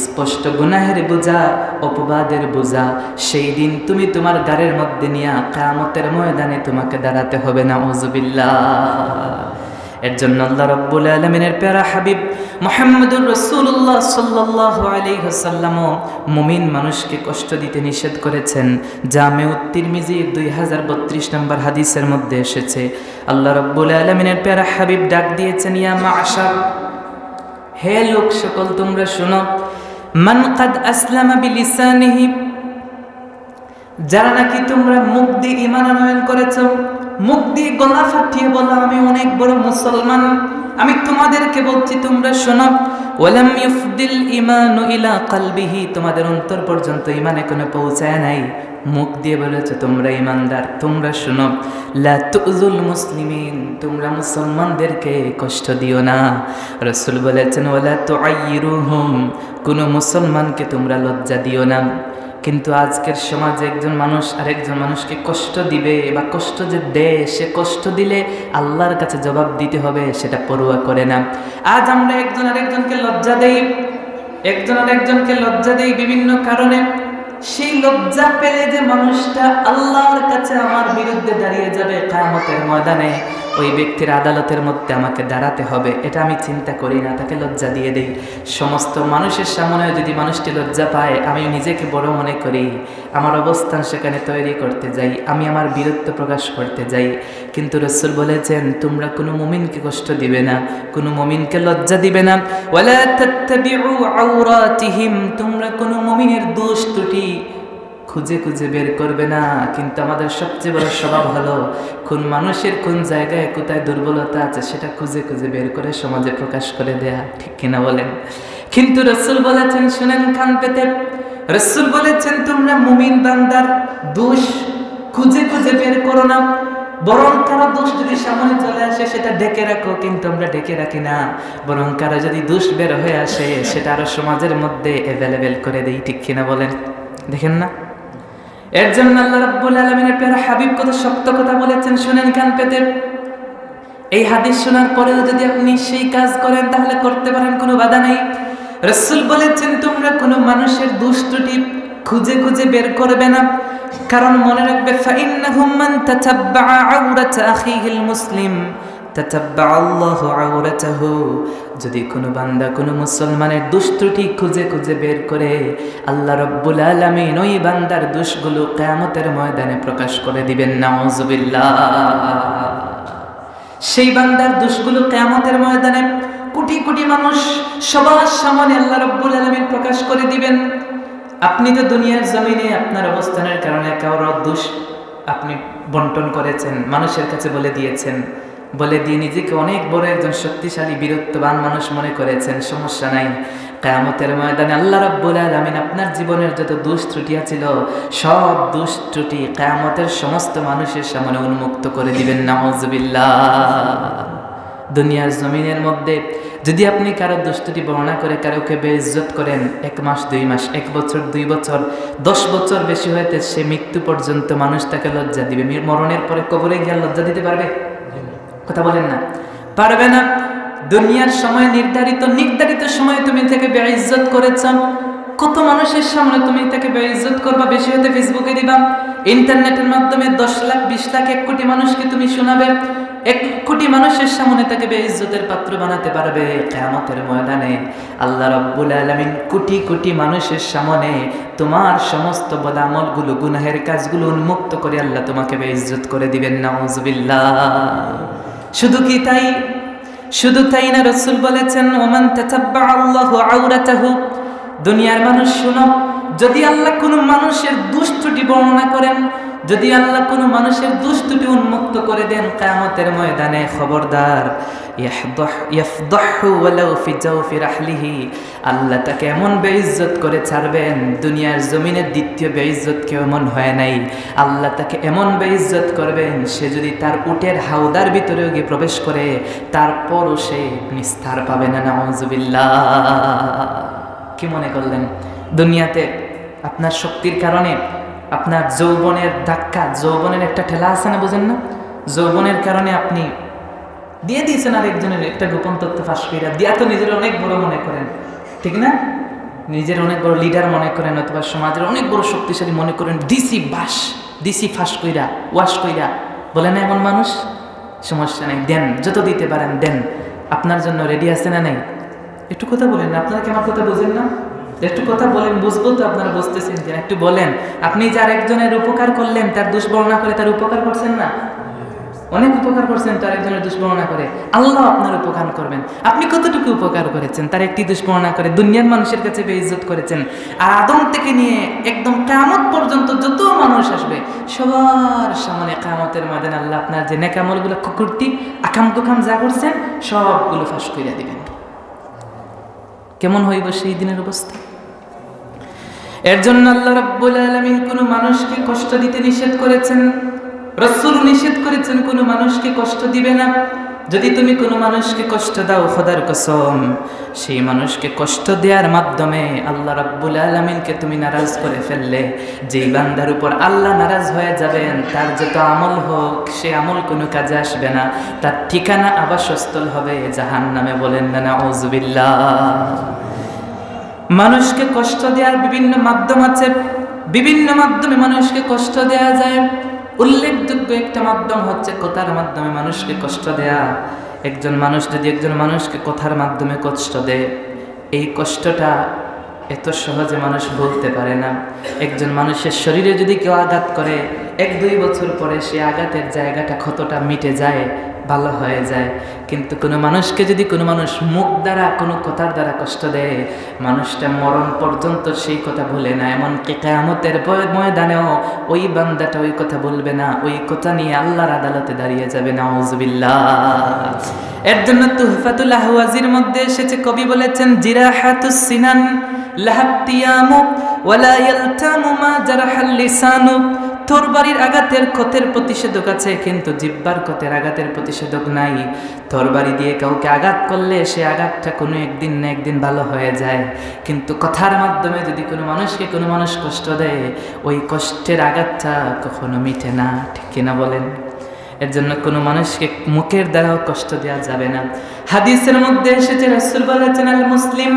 স্পষ্ট গুনাহের বোঝা, অপবাদের বোঝা সেই দিন তুমি তোমার গাড়ির মধ্যে নিয়ে কিয়ামতের ময়দানে তোমাকে দাঁড়াতে হবে। নাউযুবিল্লাহ। এর জন্য আল্লাহ রাব্বুল আলামিনের প্যারা হাবিব মুহাম্মদুর রাসূলুল্লাহ সাল্লাল্লাহু আলাইহি ওয়াসাল্লাম মুমিন মানুষকে কষ্ট দিতে নিষেধ করেছেন। জামিউত তিরমিজি 2032 নম্বর হাদিসের মধ্যে এসেছে, আল্লাহ রাব্বুল আলামিনের প্যারা হাবিব ডাক দিয়েছেন, ইয়া মা'শার, হে লোক সকল তোমরা শোনো, মান কাদ আসলামা বিলিসানিহি, যারা নাকি তোমরা মুখ দিয়ে ঈমান আনয়ন করেছো, মুখ দিয়ে গলা ফাটিয়ে বলো আমি অনেক বড় মুসলমান, আমি তোমাদেরকে বলছি তোমরা শোনো, ওয়ালাম ইউফদিল ঈমানু ইলা কলবিহি, তোমাদের অন্তর পর্যন্ত ঈমান এখনো পৌঁছায় নাই, মুখ দিয়ে বলেছো তোমরা ঈমানদার, তোমরা শোনো, লা তুযুল মুসলিমিন, তোমরা মুসলমানদেরকে কষ্ট দিও না। রাসূল বলেছেন, ওয়ালা তুআইয়িরুহুম, কোনো মুসলমানকে তোমরা লজ্জা দিও না। কিন্তু আজকের সমাজে একজন মানুষ আরেকজন মানুষকে কষ্ট দিবে বা কষ্ট যে দেয়, সে কষ্ট দিলে আল্লাহর কাছে জবাব দিতে হবে, সেটা পরোয়া করে না। আজ আমরা একজন আরেকজনকে লজ্জা দেই, একজন আরেকজনকে লজ্জা দেই বিভিন্ন কারণে। সেই লজ্জা পেলে যে মানুষটা আল্লাহর কাছে আমার বিরুদ্ধে দাঁড়িয়ে যাবে কিয়ামতের ময়দানে, ওই ব্যক্তির আদালতের মধ্যে আমাকে দাঁড়াতে হবে, এটা আমি চিন্তা করি না, তাকে লজ্জা দিয়ে দেই। সমস্ত মানুষের সামনে যদি মানুষটি লজ্জা পায়, আমি নিজেকে বড় মনে করি, আমার অবস্থান সেখানে তৈরি করতে যাই, আমি আমার বীরত্ব প্রকাশ করতে যাই। কিন্তু রাসূল বলেছেন, তোমরা কোনো মুমিনকে কষ্ট দিবে না, কোনো মুমিনকে লজ্জা দিবে না। ওয়ালা তাত্তাবিউ আওরাতিহিম, তোমরা কোনো মুমিনের দোষ ত্রুটি খুঁজে খুঁজে বের করবে না। কিন্তু আমাদের সবচেয়ে বড় স্বভাব হলো, কোন মানুষের কোন জায়গায় কোথায় দুর্বলতা আছে সেটা খুঁজে খুঁজে বের করে সমাজে প্রকাশ করে দেয়া, ঠিক কিনা বলেন? কিন্তু রাসূল বলেছেন, শুনেন কান পেতে, রাসূল বলেছেন তোমরা মুমিন বান্দার দোষ খুঁজে খুঁজে বের করো না, বরং কারো দোষ যদি সামনে চলে আসে সেটা ঢেকে রাখো। কিন্তু আমরা ঢেকে রাখি না, বরং কারো যদি দোষ বের হয়ে আসে সেটা আরো সমাজের মধ্যে অ্যাভেলেবেল করে দেই। ঠিক কিনা বলেন? দেখেন না, এর জন্য আল্লাহ রাব্বুল আলামিনের প্যারা হাবিব কত শক্ত কথা বলেছেন, শুনেন কান পেতে। এই হাদিস শোনার পরেও যদি আপনি সেই কাজ করেন তাহলে করতে পারেন, কোনো বাধা নেই। রাসূল বলেছেন তোমরা কোনো মানুষের দোষ ত্রুটি খুঁজে খুঁজে বের করবে না, কারণ মনে রাখবে ফাইন্নাহু মান তাতাব্বাআ আওরাতা আখিহিল মুসলিম তাতাব্বাআ আল্লাহু আওরাতাহু। যদি কোনো বান্দা কোনো মুসলমানের দোষ ত্রুটি খুঁজে খুঁজে বের করে, আল্লাহ রাব্বুল আলামিন ওই বান্দার দোষগুলো কিয়ামতের ময়দানে প্রকাশ করে দিবেন। নাউযুবিল্লাহ। সেই বান্দার দোষগুলো কিয়ামতের ময়দানে কোটি কোটি মানুষ সবার সামনে আল্লাহ রাব্বুল আলামিন প্রকাশ করে দিবেন। আপনি তো দুনিয়ার জমিনে আপনার অবস্থানের কারণে কারোর দোষ আপনি বন্টন করেছেন, মানুষের কাছে বলে দিয়েছেন, বলে দিয়ে নিজেকে অনেক বড় একজন শক্তিশালী বীরত্ববান মানুষ মনে করেছেন। সমস্যা নাই, কিয়ামতের ময়দানে আল্লাহ রাব্বুল আলামিন আপনার জীবনের যত দোষ ত্রুটি ছিল সব দোষ ত্রুটি কিয়ামতের সমস্ত মানুষের সামনে উন্মুক্ত করে দিবেন। নাউযুবিল্লাহ। দুনিয়ার জমিনের মধ্যে যদি আপনি কারো দুষ্টুটি বর্ণনা করে কারোকে বেইজ্জত করেন, 1 মাস 2 মাস 1 বছর 2 বছর 10 বছর বেশি হইতে সে মৃত্যু পর্যন্ত মানুষ তাকে লজ্জা দিবে। মরণের পরে কবরে গিয়ে লজ্জা দিতে পারবে? কথা বলেন না, পারবে না। দুনিয়ার সময় নির্ধারিত সময় তুমি তাকে বেইজ্জত করেছ, কত মানুষের সামনে তুমি তাকে বেইজ্জত করবা, বেশি হতে ফেসবুকে দিবা, ইন্টারনেটের মাধ্যমে 10 লাখ 20 লাখ 1 কোটি মানুষকে তুমি শোনাবে, 1 কোটি মানুষের সামনে তাকে বেইজ্জতের পাত্র বানাতে পারবে। কিয়ামতের ময়দানে আল্লাহ রাব্বুল আলামিন কোটি কোটি মানুষের সামনে তোমার সমস্ত বদামলগুলো গুনাহের কাজগুলো উন্মুক্ত করে আল্লাহ তোমাকে বেইজ্জত করে দিবেন। নাউযুবিল্লাহ। শুধু তাই না, রাসূল বলেছেন ওমান তাতাব্বা আল্লাহু আওরাতাহু। দুনিয়ার মানুষ শুনো, যদি আল্লাহ কোনো মানুষের দুষ্টুটি বর্ণনা করেন, যদি আল্লাহ কোনো মানুষের দুষ্টুটি উন্মুক্ত করে দেন কিয়ামতের ময়দানে, খবরদার, ইয়াফদাহু ওয়ালাউ ফি জাওফি রাহলিহি, আল্লাহ তাকে এমন বেইজ্জত করে ছাড়বেন, দুনিয়ার জমিনের দ্বিতীয় বেইজ্জত কেউ এমন হয় নাই। আল্লাহ তাকে এমন বেইজ্জত করবেন, সে যদি তার উটের হাউদার ভিতরেও গিয়ে প্রবেশ করে তারপরও সে নিস্তার পাবে না। নাউযুবিল্লাহ। কি মনে করলেন দুনিয়াতে আপনার শক্তির কারণে, আপনার যৌবনের ধাক্কা, যৌবনের একটা ঠেলা আছে না, বুঝেন না? যৌবনের কারণে আপনি দিয়ে দিয়েছেন আরেকজনের একটা গোপন তথ্য ফাঁস কইরা, দিয়া তো নিজের অনেক বড় মনে করেন, ঠিক না? নিজের অনেক বড় লিডার মনে করেন, অথবা সমাজের অনেক বড় শক্তিশালী মনে করেন, দিছি ফাঁস কইরা, ওয়াশ কইরা। বলে না এমন মানুষ? সমস্যা নেই, দেন, যত দিতে পারেন দেন, আপনার জন্য রেডি আছে না নাই? একটু কথা বলেন না, আপনারা কি আমার কথা বোঝেন না? একটু কথা বলেন, বুঝবো তো আপনারা বুঝতেছেন যে একটু বলেন। আপনি যার একজনের উপকার করলেন, তার দুষ্বর্ণনা করে তার উপকার করছেন না? অনেক উপকার করছেন তার একজনের দুষ্বর্ণনা করে, আল্লাহ আপনার উপকার করবেন। আপনি কতটুকু উপকার করেছেন তার একটি দুষ্বর্ণনা করে? দুনিয়ার মানুষের কাছে বেইজ্জত করেছেন। আর আদম থেকে নিয়ে একদম কিয়ামত পর্যন্ত যত মানুষ আসবে সবার সামনে কিয়ামতের ময়দানে আল্লাহ আপনার যে নেক আমলগুলো কুকুরটি আকাম কুকাম যা করছেন সবগুলো ফাঁস কইরা দিবেন। কেমন হইব সেই দিনের অবস্থা? এর জন্য আল্লাহ রাব্বুল আলামিন কোনো মানুষকে কষ্ট দিতে নিষেধ করেছেন, রাসূল নিষেধ করেছেন কোনো মানুষকে কষ্ট দিবে না। যদি তুমি কোনো মানুষকে কষ্ট দাও, খোদার কসম, সেই মানুষকে কষ্ট দেওয়ার মাধ্যমে আল্লাহ রাব্বুল আলামিনকে তুমি নারাজ করে ফেললে। যেই বান্দার উপর আল্লাহ নারাজ হয়ে যাবেন, তার যত আমল হোক সে আমল কোনো কাজে আসবে না, তার ঠিকানা আবাসস্থল হবে জাহান্নামে। বলেন না নাউযুবিল্লাহ। মানুষকে কষ্ট দেওয়ার বিভিন্ন মাধ্যম আছে, বিভিন্ন মাধ্যমে মানুষকে কষ্ট দেওয়া যায়। উল্লেখযোগ্য একটা মাধ্যম হচ্ছে কথার মাধ্যমে মানুষকে কষ্ট দেয়া। একজন মানুষ যদি একজন মানুষকে কথার মাধ্যমে কষ্ট দেয়, এই কষ্টটা এত সহজে মানুষ বলতে পারে না। একজন মানুষের শরীরে যদি কেউ আঘাত করে, 1-2 বছর পরে সে আঘাতের জায়গাটা ক্ষতটা মিটে যায়, ভালো হয়ে যায়। কিন্তু কোনো মানুষকে যদি কোনো মানুষ মুখ দ্বারা কোনো কথার দ্বারা কষ্ট দেয়, মানুষটা মরণ পর্যন্ত সেই কথা ভুলে না, এমনকি কিয়ামতের ময়দানেও ওই বান্দাটা ওই কথা বলবে না, ওই কথা নিয়ে আল্লাহর আদালতে দাঁড়িয়ে যাবে। নাউজুবিল্লাহ। এর জন্য তুহফাতুল আহওয়াজির মধ্যে এসেছে, কবি বলেছেন, জিরাহাতুস সিনান লাহাতিয়ামু ওয়ালা ইয়ালতামু মা জারাহাল লিসানু। তরবারির আঘাতের ক্ষতের প্রতিষেধক আছে, কিন্তু জিহ্বার ক্ষতের আঘাতের প্রতিষেধক নাই। তরবারি দিয়ে কাউকে আঘাত করলে সে আঘাতটা কোনো একদিন না একদিন ভালো হয়ে যায়, কিন্তু কথার মাধ্যমে যদি কোনো মানুষকে কোনো মানুষ কষ্ট দেয়, ওই কষ্টের আঘাতটা কখনো মিটে না। ঠিক কিনা বলেন? এর জন্য কোনো মানুষকে মুখের দ্বারাও কষ্ট দেওয়া যাবে না। হাদিসের মধ্যে এসেছে, রাসূল বলেছেন, আল মুসলিম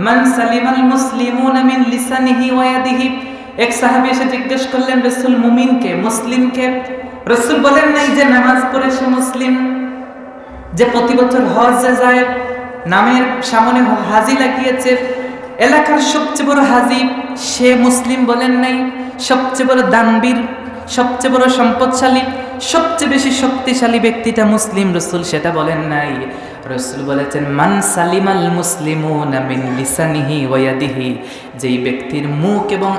মান সালিমাল মুসলিমুনা মিন লিসানিহি ওয়া ইয়াদিহি। এক সাহাবী এসে জিজ্ঞেস করলেন, রাসূল, মুমিনকে, মুসলিমকে? রাসূল বলেন নাই যে নামাজ পড়ে সে মুসলিম, যে প্রতি বছর হজ্জে যায়, নামের সামনে হাজি লাগিয়েছে, এলাকার সবচেয়ে বড় হাজি সে মুসলিম বলেন নাই। সবচেয়ে বড় দানবীর, সবচেয়ে বড় সম্পদশালী, সবচেয়ে বেশি শক্তিশালী ব্যক্তিটা মুসলিম, রাসূল সেটা বলেন নাই। রাসূল বলেছেন, মান সালিমাল মুসলিমুনা মিন লিসানিহি ওয়া ইয়াদিহি। যেই ব্যক্তির মুখ এবং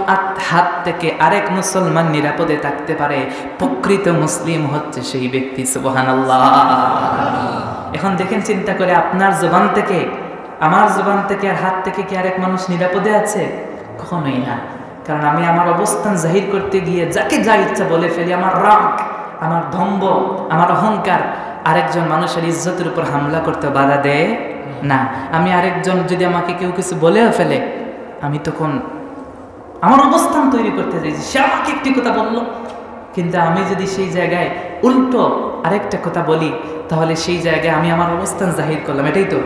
হাত থেকে আরেক মুসলমান নিরাপদে থাকতে পারে, প্রকৃত মুসলিম হচ্ছে সেই ব্যক্তি। সুবহানাল্লাহ। এখন দেখেন, চিন্তা করে, আপনার জবান থেকে, আমার জবান থেকে আর হাত থেকে কি আরেক মানুষ নিরাপদে আছে? কখনোই না। কারণ আমি আমার অবস্থান জাহির করতে গিয়ে যাকে যা ইচ্ছা বলে ফেলি। আমার রাগ, আমার দম্ভ, আমার অহংকার আরেকজন মানুষের ইজ্জতের উপর হামলা করতে বাধা দেয় না। আমি আরেকজন যদি আমাকে কেউ কিছু বলেও ফেলে, আমি তখন আমার অবস্থান তৈরি করতে চাইছি, সে আমাকে একটি কথা বললো, কিন্তু আমি যদি সেই জায়গায় উল্টো আরেকটা কথা বলি, তাহলে সেই জায়গায় আমি আমার অবস্থান জাহির করলাম। এটাই তো,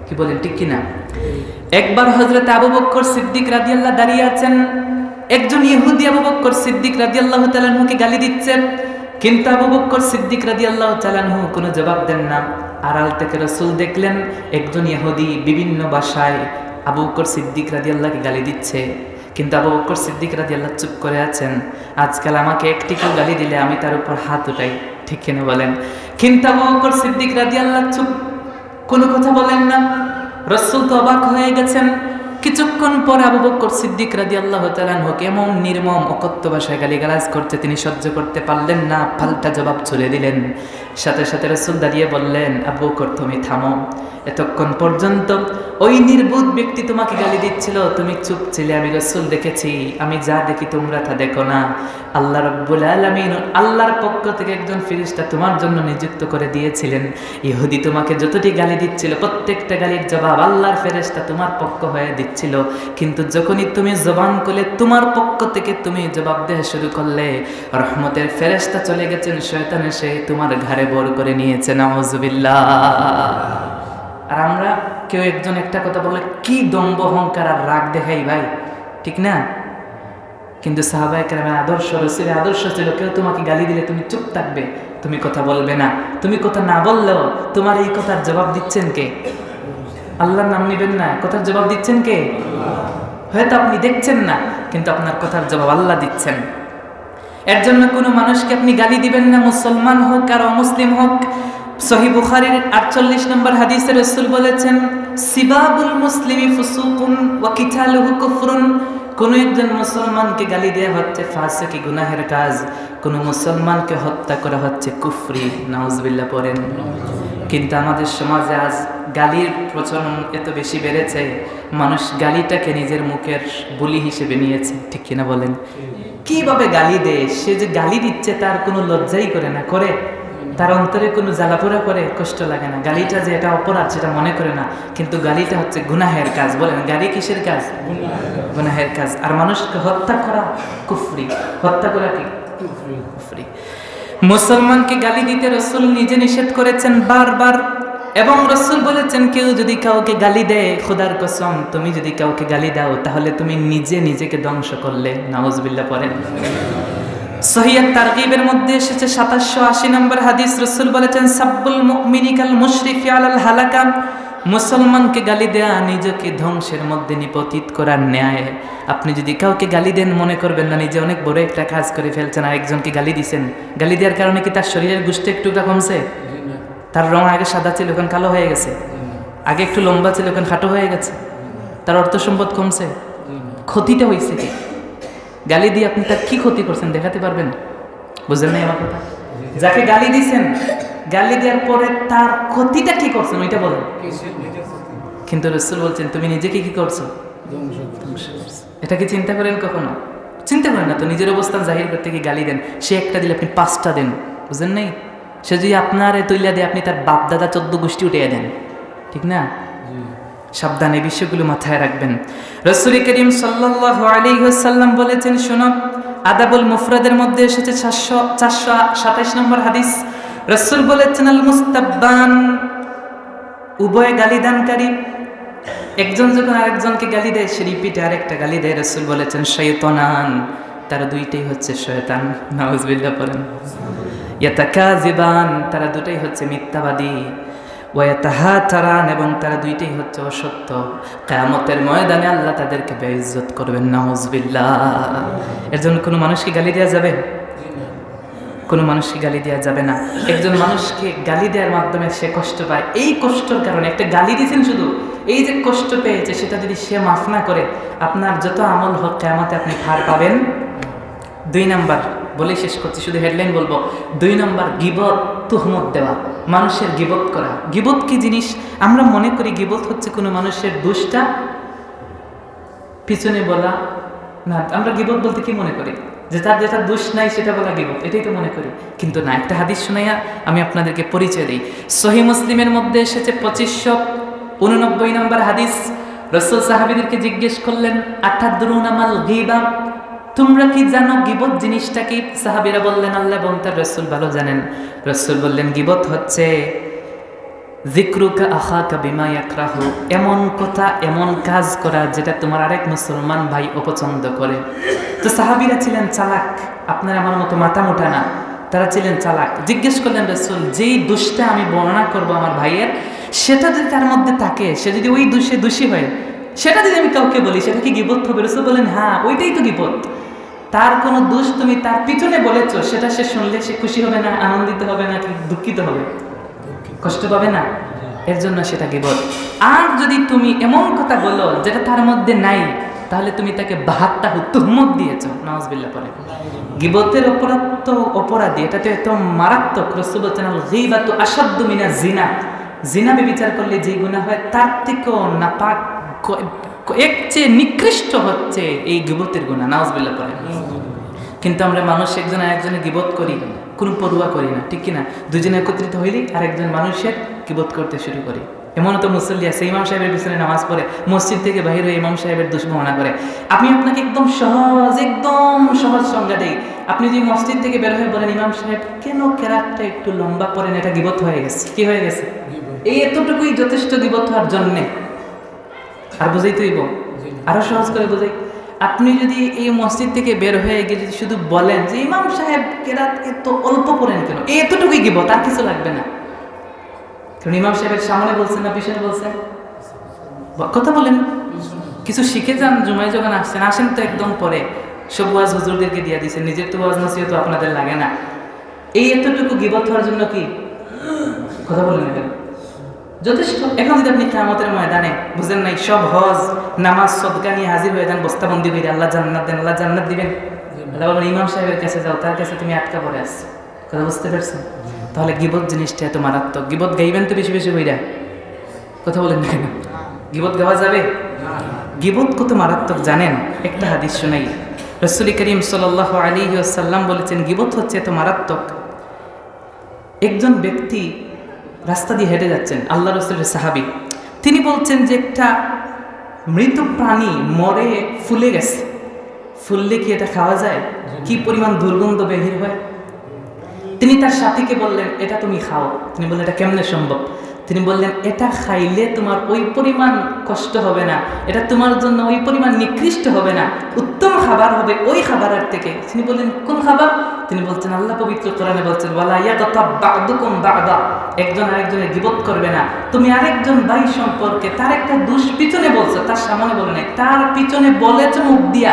কি বলেন, ঠিক কিনা? একবার হযরত আবু বকর সিদ্দিক রাদিয়াল্লাহু দাঁড়িয়ে আছেন, একজন ইহুদি আবু বকর সিদ্দিক রাদিয়াল্লাহু তাআলা আনহুকে গালি দিচ্ছেন, কিন্তু আবু বকর সিদ্দিক রাদিয়াল্লাহু তাআলা আনহু কোনো জবাব দেন না। আড়াল থেকে রাসূল দেখলেন একজন ইহুদি বিভিন্ন ভাষায় আবু বকর সিদ্দিক রাদিয়াল্লাহুকে গালি দিচ্ছে, কিন্তু আবু বকর সিদ্দিক রাদিয়াল্লাহু চুপ করে আছেন। আজকাল আমাকে একটি কেউ গালি দিলে আমি তার উপর হাত উঠাই, ঠিক কিনা বলেন? কিন্তু আবু বকর সিদ্দিক রাদিয়াল্লাহু চুপ, কোনো কথা বলেন না। রাসূল তো অবাক হয়ে গেছেন। কিছুক্ষণ পর আবু বকর সিদ্দিক রাদিয়াল্লাহু তাআলা আনহুকে এমন নির্মম অকথ্য ভাষায় গালিগালাজ করতে তিনি সহ্য করতে পারলেন না, পাল্টা জবাব ছুড়ে দিলেন। সাথে সাথে রাসূল দাঁড়িয়ে বললেন, আবু বকর, তুমি থামো। এতক্ষণ পর্যন্ত ওই নির্বোধ ব্যক্তি তোমাকে গালি দিচ্ছিল, তুমি চুপ ছিলে। আমি রাসূল দেখেছি, আমি যা দেখি তোমরা তা দেখো না। আল্লাহ রাব্বুল আলামিন আল্লাহর পক্ষ থেকে একজন ফেরেশতা তোমার জন্য নিযুক্ত করে দিয়েছিলেন। ইহুদি তোমাকে যতটি গালি দিচ্ছিল, প্রত্যেকটা গালির জবাব আল্লাহর ফেরেশতা তোমার পক্ষ হয়ে দিচ্ছিল। কিন্তু যখনই তুমি জবান খুলে তোমার পক্ষ থেকে তুমি জবাব দেওয়া শুরু করলে, রহমতের ফেরেশতা চলে গেছেন, শয়তান এসে তোমার ঘাড়ে বর করে নিয়েছে। নাউজুবিল্লাহ। আর আমরা কেউ একজন একটা কথা বলে কি দম্ভ, অহংকার আর রাগ দেখাই ভাই, ঠিক না? কিন্তু সাহাবায়ে কেরামের আদর্শ, রাসূলের আদর্শ ছিল, কেউ তোমাকে গালি দিলে তুমি চুপ থাকবে, তুমি কথা বলবে না। তুমি কথা না বললেও তোমার এই কথার জবাব দিচ্ছেন কে? আল্লাহর নাম নেবেন না, কথার জবাব দিচ্ছেন কে? হয়তো আপনি দেখছেন না, কিন্তু আপনার কথার জবাব আল্লাহ দিচ্ছেন। এর জন্য কোনো মানুষকে আপনি গালি দিবেন না, মুসলমান হোক আর অমুসলিম হোক। সহিহ বুখারীর 48 নম্বর হাদিসে রাসূল বলেছেন, সিবাবুল মুসলিমি ফুসুকুন ওয়া কিতালুহু কুফরুন। কোন একজন মুসলমানকে গালি দেওয়া হচ্ছে ফাসিকি, গুনাহের কাজ। কোন মুসলমানকে হত্যা করা হচ্ছে কুফরি। নাউজুবিল্লাহ পড়েন। কিন্তু আমাদের সমাজে আজ গালির প্রচলন এত বেশি বেড়েছে, মানুষ গালিটাকে নিজের মুখের বুলি হিসেবে নিয়েছে, ঠিক কিনা বলেন? কিভাবে গালি দেয়, সে যে গালি দিচ্ছে তার কোনো লজ্জাই করে না, করে তার অন্তরে কোনো জ্বালাপোড়া করে, কষ্ট লাগে না। গালিটা যে এটা অপরাধ সেটা মনে করে না, কিন্তু গালিটা হচ্ছে গুনাহের কাজ। বলেন, গালি কিসের কাজ? গুনাহের কাজ। আর মানুষকে হত্যা করা কুফরি। হত্যা করা কি? কুফরি। মুসলমানকে গালি দিতে রাসূল নিজে নিষেধ করেছেন বারবার, এবং রাসূল বলেছেন, কেউ যদি কাউকে গালি দেয়, খোদার কসম, তুমি যদি কাউকে গালি দাও তাহলে তুমি নিজে নিজেকে ধ্বংস করলে। নাউজুবিল্লাহ পড়েন। সহিহ তারগীবের মধ্যে এসেছে 2780 নম্বর হাদিস, রাসূল বলেছেন, সাব্বুল মুমিনি কাল মুশরিফি আলাল হালাকা। মুসলমানকে গালি দেয়া নিজেকে ধ্বংসের মধ্যে নিপতিত করার ন্যায়। আপনি যদি কাউকে গালি দেন, মনে করবেন না নিজে অনেক বড় একটা কাজ করে ফেলছেন। আর একজনকে গালি দিছেন, গালি দেওয়ার কারণে কি তার শরীরের গোশত একটু কমছে? তার রং আগে সাদা ছিল, এখন কালো হয়ে গেছে। আগে একটু লম্বা ছিল, এখন খাটো হয়ে গেছে। তার অর্থ সম্পদ কমছে, ক্ষতিটা হয়েছে কি? গালি দিয়ে আপনি তার কি ক্ষতি করছেন দেখাতে পারবেন? বুঝলেন না আমার কথা? যাকে গালি দিয়েছেন, গালি দেওয়ার পরে তার ক্ষতিটা কি করছেন ওইটা বলেন। কিন্তু রাসূল বলছেন তুমি নিজেকে কি করছো? এটা কি চিন্তা করেন কখনো? চিন্তা করেন না তো। নিজের অবস্থান জাহির করতে গিয়ে গালি দেন, সে একটা দিলে আপনি 5টা দেন, বুঝলেন নাই? সে যদি আপনার তৈলা দিয়ে আপনি তার বাপ দাদা 14 গোষ্ঠী উঠিয়ে দেন, ঠিক না? সাবধান, এই বিষয়গুলো মাথায় রাখবেন। রাসূল করিম সাল্লাল্লাহু আলাইহি ওয়াসাল্লাম বলেছেন, শোনো, আদাবুল মুফরাদের মধ্যে এসেছে 427 নম্বর হাদিস। রাসূল বলেছেন আল মুস্তাব্বান, উভয় গালিদানকারী, একজন যখন আরেকজনকে গালি দেয় সে রিপিটে আরেকটা গালি দেয়। রাসূল বলেছেন শাইতানান, তারা দুইটাই হচ্ছে শয়তান। নাউযুবিল্লাহ পড়েন। ইয়াতাকাযিবান, তারা দুটাই হচ্ছে মিথ্যাবাদী। ওয়ায়াতাহাতারান, এবং তারা দুইটাই হচ্ছে অসত্য। কিয়ামতের ময়দানে আল্লাহ তাদেরকে বেইজ্জত করবেন। নাউযুবিল্লাহ। এর জন্য কোনো মানুষকে গালি দেওয়া যাবে? কোনো মানুষকে গালি দেওয়া যাবে না। একজন মানুষকে গালি দেওয়ার মাধ্যমে সে কষ্ট পায়, এই কষ্টের কারণে, একটা গালি দিয়েছেন শুধু, এই যে কষ্ট পেয়েছে সেটা যদি সে মাফ না করে, আপনার যত আমল হোক কিয়ামতে আপনি ফার পাবেন। 2 নাম্বার বলে শেষ করছি, শুধু হেডলাইন বলবো। 2 নাম্বার গীবত, তুহমত দেওয়া, মানুষের গীবত করা। গীবত কি জিনিস? আমরা মনে করি গীবত হচ্ছে কোনো মানুষের দোষটা পিছনে বলা। না, আমরা গীবত বলতে কি মনে করি? যে তার যেটা দোষ নাই সেটা বলা গীবত, এটাই তো মনে করি। কিন্তু না, একটা হাদিস শুনাইয়া আমি আপনাদেরকে পরিচয় দিই। সহিহ মুসলিমের মধ্যে এসেছে 2589 নম্বর হাদিস। রাসূল সাহাবীদেরকে জিজ্ঞেস করলেন, আতাদরুনা মাল গীবা, তোমরা কি জানো গীবত জিনিসটা কি? সাহাবীরা বললেন আল্লাহ এবং তার রাসূল ভালো জানেন। রাসূল বললেন গীবত হচ্ছে যিকরুকা আখাকা বিমা ইয়াকরাহু, এমন কথা এমন কাজ করা যেটা তোমার আরেক মুসলমান ভাই অপছন্দ করে। তো সাহাবীরা ছিলেন চালাক, আপনার আমার মতো মাথা মোটা না, তারা ছিলেন চালাক। জিজ্ঞেস করলেন রাসূল, যেই দোষটা আমি বর্ণনা করব আমার ভাইয়ের, সেটা যদি তার মধ্যে থাকে, সে যদি ওই দোষে দোষী হয়, সেটা যদি আমি কাউকে বলি, সেটা কি গীবত হবে? রাসূল বলেন হ্যাঁ, ওইটাই তো গীবত। তার কোনো দোষ তুমি তার পিছনে বলেছো, সেটা সে শুনলে সে খুশি হবে না, আনন্দিত হবে না, কি দুঃখিত হবে? কষ্ট পাবে না? এর জন্য সেটা গীবত। আর যদি তুমি এমন কথা বলো যেটা তার মধ্যে নাই, তাহলে তুমি তাকে 72 তুহমত দিয়েছো। নাউযুবিল্লাহ পড়ে। গীবতের অপরাধ তো অপরাধী, এটা তো এত মারাত্মক। রাসূল বলেছেন আল গীবাতু আশাদ্দু মিনাজ জিনা, জিনা ব্যভিচার করলে যে গুনাহ হয় তার থেকেও নাপাক, এর চেয়ে নিকৃষ্ট হচ্ছে এই গীবতের গুনাহ। নাউযুবিল্লাহ পড়ে। কিন্তু আমরা মানুষ একজন আরেকজনের গীবত করি, কোনো পরোয়া করি না, ঠিক কিনা? দুজনে একত্রিত হইলি আর একজন মানুষের গীবত করতে শুরু করি। এমনও তো মুসল্লি আছে, ইমাম সাহেবের পিছনে নামাজ পড়ে, মসজিদ থেকে বাহির হয়ে ইমাম সাহেবের দুষ্মনা করে। আমি আপনাকে একদম সহজ সংজ্ঞা দেই। আপনি যদি মসজিদ থেকে বের হয়ে বলেন ইমাম সাহেব কেন কেরাতটা একটু লম্বা পড়েন, এটা গীবত হয়ে গেছে। কি হয়ে গেছে? এই এতটুকুই যথেষ্ট গীবত হওয়ার জন্যে। আর বুঝাই তুইব, আরো সহজ করে বুঝাই। আপনি যদি এই মসজিদ থেকে বের হয়ে গিয়ে যদি শুধু বলেন যে ইমাম সাহেব কেরাত এত অল্প পড়েন কেন, এতটুকুই গীবত, আর কিছু লাগবে না। কারণ ইমাম সাহেবের সামনে বলছেন না পিছনে বলছেন? কথা বলেন, কিছু শিখে যান। জুমায় যখন আসেন তো একদম পরে সব ওয়াজ হুজুরদেরকে দিয়ে দিয়েছেন, নিজের তো ওয়াজ নসিহত আপনাদের লাগে না। এই এতটুকু গীবত হওয়ার জন্য কি কথা বলেন না কেন? যথেষ্ট। এখন যদি আপনি কিয়ামতের ময়দানে বুঝেন নাই, সব হজ নামাজ সদকা নিয়ে হাজির হয়ে যান, বস্তাবন্দি করে আল্লাহ জান্নাত দেন, আল্লাহ জান্নাত দিবেন, আল্লাহ বলবেন ইমাম সাহেবের কাছে যাও, তার কাছে তুমি আটকা পড়ে আসছো। কথা বুঝতে পারছেন? তাহলে গীবত জিনিসটা এত মারাত্মক। গীবত গাইবেন তো বেশি বেশি হইরা, কথা বলেন না কেন? গীবত গাওয়া যাবে? গীবত কত মারাত্মক জানেন? একটা হাদিস শোনাই। রাসূল করিম সাল্লাল্লাহু আলাইহি ওয়াসাল্লাম বলেছেন গীবত হচ্ছে এত মারাত্মক। একজন ব্যক্তি রাস্তা দিয়ে হেঁটে যাচ্ছেন, আল্লাহ রাসূলের সাহাবী, তিনি বলছেন যে একটা মৃত প্রাণী মরে ফুলে গেছে, ফুললে কি এটা খাওয়া যায়? কি পরিমাণ দুর্গন্ধ বের হয়। তিনি তার সাথীকে বললেন এটা তুমি খাও। তিনি বললেন এটা কেমনে সম্ভব? তিনি বললেন এটা খাইলে তোমার ওই পরিমাণ কষ্ট হবে না, এটা তোমার জন্য ওই পরিমাণ নিকৃষ্ট হবে না, উত্তম খাবার হবে ওই খাবারের থেকে। তিনি বললেন কোন খাবার? তিনি বলছেন আল্লাহ পবিত্র কোরআনে বলছেন ওয়ালা ইয়াগতাব বা'দুকুম বা'দা, একজন আরেকজনের গীবত করবে না। তুমি আরেকজন ভাই সম্পর্কে তার একটা দোষ পিছনে বলছো, তার সামনে বলে নাই, তার পিছনে বলেছো মুখ দিয়া,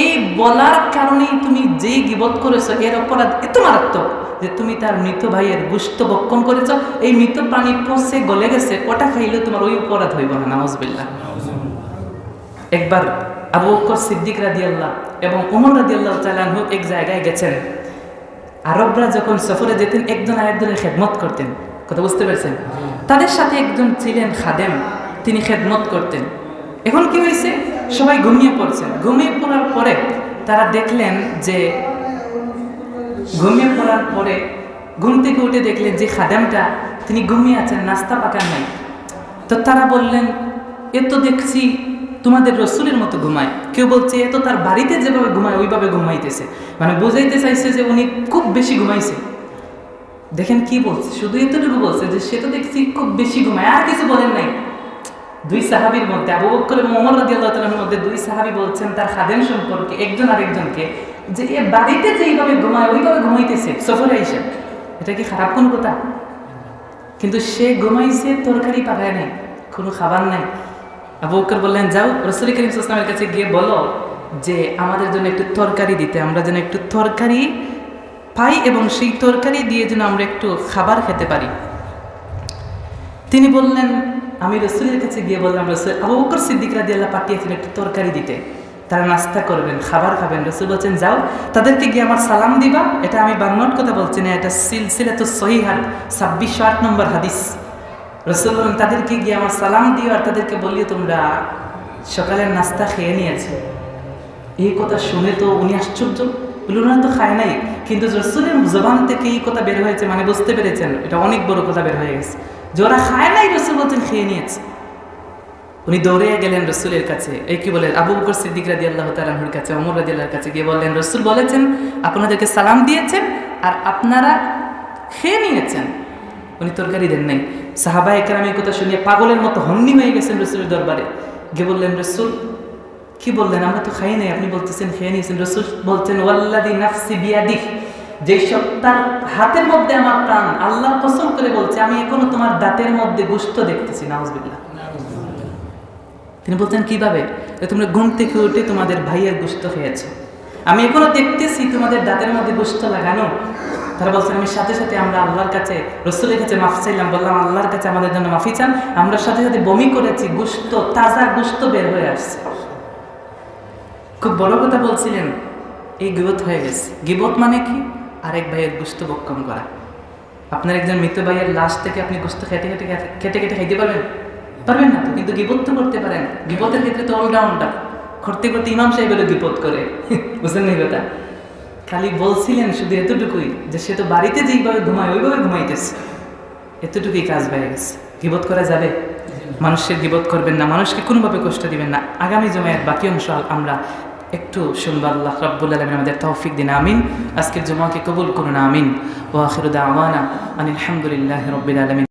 এই বলার কারণেই তুমি যেই গীবত করেছো এর অপরাধ এত মারাত্মক যে তুমি তার মৃত ভাইয়ের গোশত ভক্ষণ করেছ, এই মৃত প্রাণী পচে গলে গেছে, ওটা খাইলে তোমার ওই অপরাধ হইব না। নাউজুবিল্লাহ। একবার আবু বকর সিদ্দিক রাদিয়াল্লাহু এবং ওমর রাদিয়াল্লাহু তাআলা আনহু এক জায়গায় গেছেন। আরবরা যখন সফরে যেতেন একজন আরেকজনের খেদমত করতেন, কথা বুঝতে পেরেছেন? তাদের সাথে একজন ছিলেন খাদেম, তিনি খেদমত করতেন। এখন কি হয়েছে, সবাই ঘুমিয়ে পড়ছেন। ঘুমিয়ে পড়ার পরে তারা দেখলেন যে ঘুম থেকে উঠে দেখলেন যে খাদেমটা তিনি ঘুমিয়ে আছেন, নাস্তা পাকান নাই। তো তারা বললেন, এ তো দেখছি তোমাদের রসুলের মতো ঘুমায়। কেউ বলছে এ তো তার বাড়িতে যেভাবে ঘুমায় ওইভাবে ঘুমাইতেছে, মানে বুঝাইতে চাইছে যে উনি খুব বেশি ঘুমাইছে। দেখেন কি বলছে, শুধু এতটুকু বলছে যে সে তো দেখছি খুব বেশি ঘুমায়, আর কিছু বলেন নাই। দুই সাহাবীর মধ্যে, আবু বকর এবং ওমর রাদিয়াল্লাহু তাআলার মধ্যে দুই সাহাবী বলছেন তার খাদেম সম্পর্কে একজন আরেকজনকে যে এ বাড়িতে যেইভাবে ঘুমায় ওইভাবে ঘুমাইতেছে সফরে এসে। এটা কি খারাপ কোন কথা? কিন্তু সে ঘুমাইছে, তরকারি পাকায় নাই, কোনো খাবার নাই। আবু বকর বললেন, যাও রাসূল করিম সাল্লাল্লাহু আলাইহি ওয়াসাল্লামের কাছে গিয়ে বলো যে আমাদের জন্য একটু তরকারি দিতে, আমরা যেন একটু তরকারি পাই এবং সেই তরকারি দিয়ে যেন আমরা একটু খাবার খেতে পারি। তিনি বললেন, আমি রসুলের কাছে গিয়ে বললাম, রসুল, আবু বকর সিদ্দিক রাদিয়াল্লাহু পাঠিয়েছেন একটু তরকারি দিতে, তারা নাস্তা করবেন, খাবার খাবেন। রসুল বলছেন, যাও তাদেরকে গিয়ে আমার সালাম দিবা। এটা আমি বানোয়াট কথা বলছি না, এটা সিলসিলাতুস সহিহ 2608 নম্বর হাদিস। রসুল বলেন, তাদেরকে গিয়ে আমার সালাম দিও আর তাদেরকে বলিও তোমরা সকালের নাস্তা খেয়ে নিয়েছো। এই কথা শুনে তো উনি আশ্চর্য, বলুন তো খায় নাই, কিন্তু রসুলের জবান থেকে এই কথা বের হয়েছে, মানে বুঝতে পেরেছেন এটা অনেক বড় কথা বের হয়ে গেছে যে ওরা খায় নাই, রসুল বলছেন খেয়ে নিয়েছে। উনি দৌড়ে গেলেন রসুলের কাছে, এই কি বলেন, আবু বকর সিদ্দিক রাদিয়াল্লাহু তাআলা আনহুর কাছে, ওমর রাদিয়াল্লাহু কাছে গিয়ে বললেন, রসুল বলেছেন আপনাদেরকে সালাম দিয়েছেন আর আপনারা খেয়ে নিয়েছেন, উনি তরকারি দেন নাই। সাহাবায়ে কেরাম এই কথা শুনিয়ে পাগলের মতো হন্নি হয়ে গেছেন রসুলের দরবারে গিয়ে বললেন, রসুল কি বললেন, আমরা তো খাই নাই, আপনি বলতেছেন খেয়ে নিয়েছেন। রসুল বলছেন, ওয়াল্লাযী নাফসি বিয়াদিহি, যেই সত্তার হাতের মধ্যে আমার প্রাণ, আল্লাহ কসম করে বলছে আমি এখনো তোমার দাঁতের মধ্যে গোশত দেখতেছি। নাউজুবিল্লাহ। তিনি বলছেন কিভাবে, তোমরা ঘুম থেকে উঠে তোমাদের ভাইয়ের গোশত খেয়েছো, আমি এখনো দেখতেছি তোমাদের দাঁতের মধ্যে গোশত লাগানো। তারা বলছেন, আমি সাথে সাথে আমরা আল্লাহর কাছে রসুলের কাছে মাফ চাইলাম, বললাম আল্লাহর কাছে আমাদের জন্য মাফি চান, আমরা সাথে সাথে বমি করেছি, গোশত তাজা গোশত বের হয়ে আসছে। খুব বড় কথা বলছিলেন, এই গীবত হয়ে গেছে। গীবত মানে কি? আরেক ভাইয়ের গোশত ভক্ষণ করা। আপনার একজন মৃত ভাইয়ের লাশ থেকে আপনি গোশত কেটে কেটে খাইতে পারবেন? পারবেন না তো, কিন্তু গীবত তো করতে পারেন। গীবতের ক্ষেত্রে তো অলরাউন্ডার, করতে করতে ইমাম সাহেবেরও গীবত করে, বুঝলেন এই কথা? খালি বলছিলেন শুধু এতটুকুই যে সে তো বাড়িতে যেইভাবে ঘুমায় ওইভাবে ঘুমাইতেছে, এতটুকুই কাজ হয়ে গেছে। গীবত করা যাবে? মানুষের গীবত করবেন না, মানুষকে কোনোভাবে কষ্ট দিবেন না। আগামী জুমার বাকি অংশ আমরা একটু শুনবো। আল্লাহ রাব্বুল আলামিন আমাদের তৌফিক দিন, আমিন। আজকের জুমাকে কবুল করুন, আমিন। ওয়া আখিরু দাওয়ানা আনিল হামদুলিল্লাহি রাব্বিল আলামিন।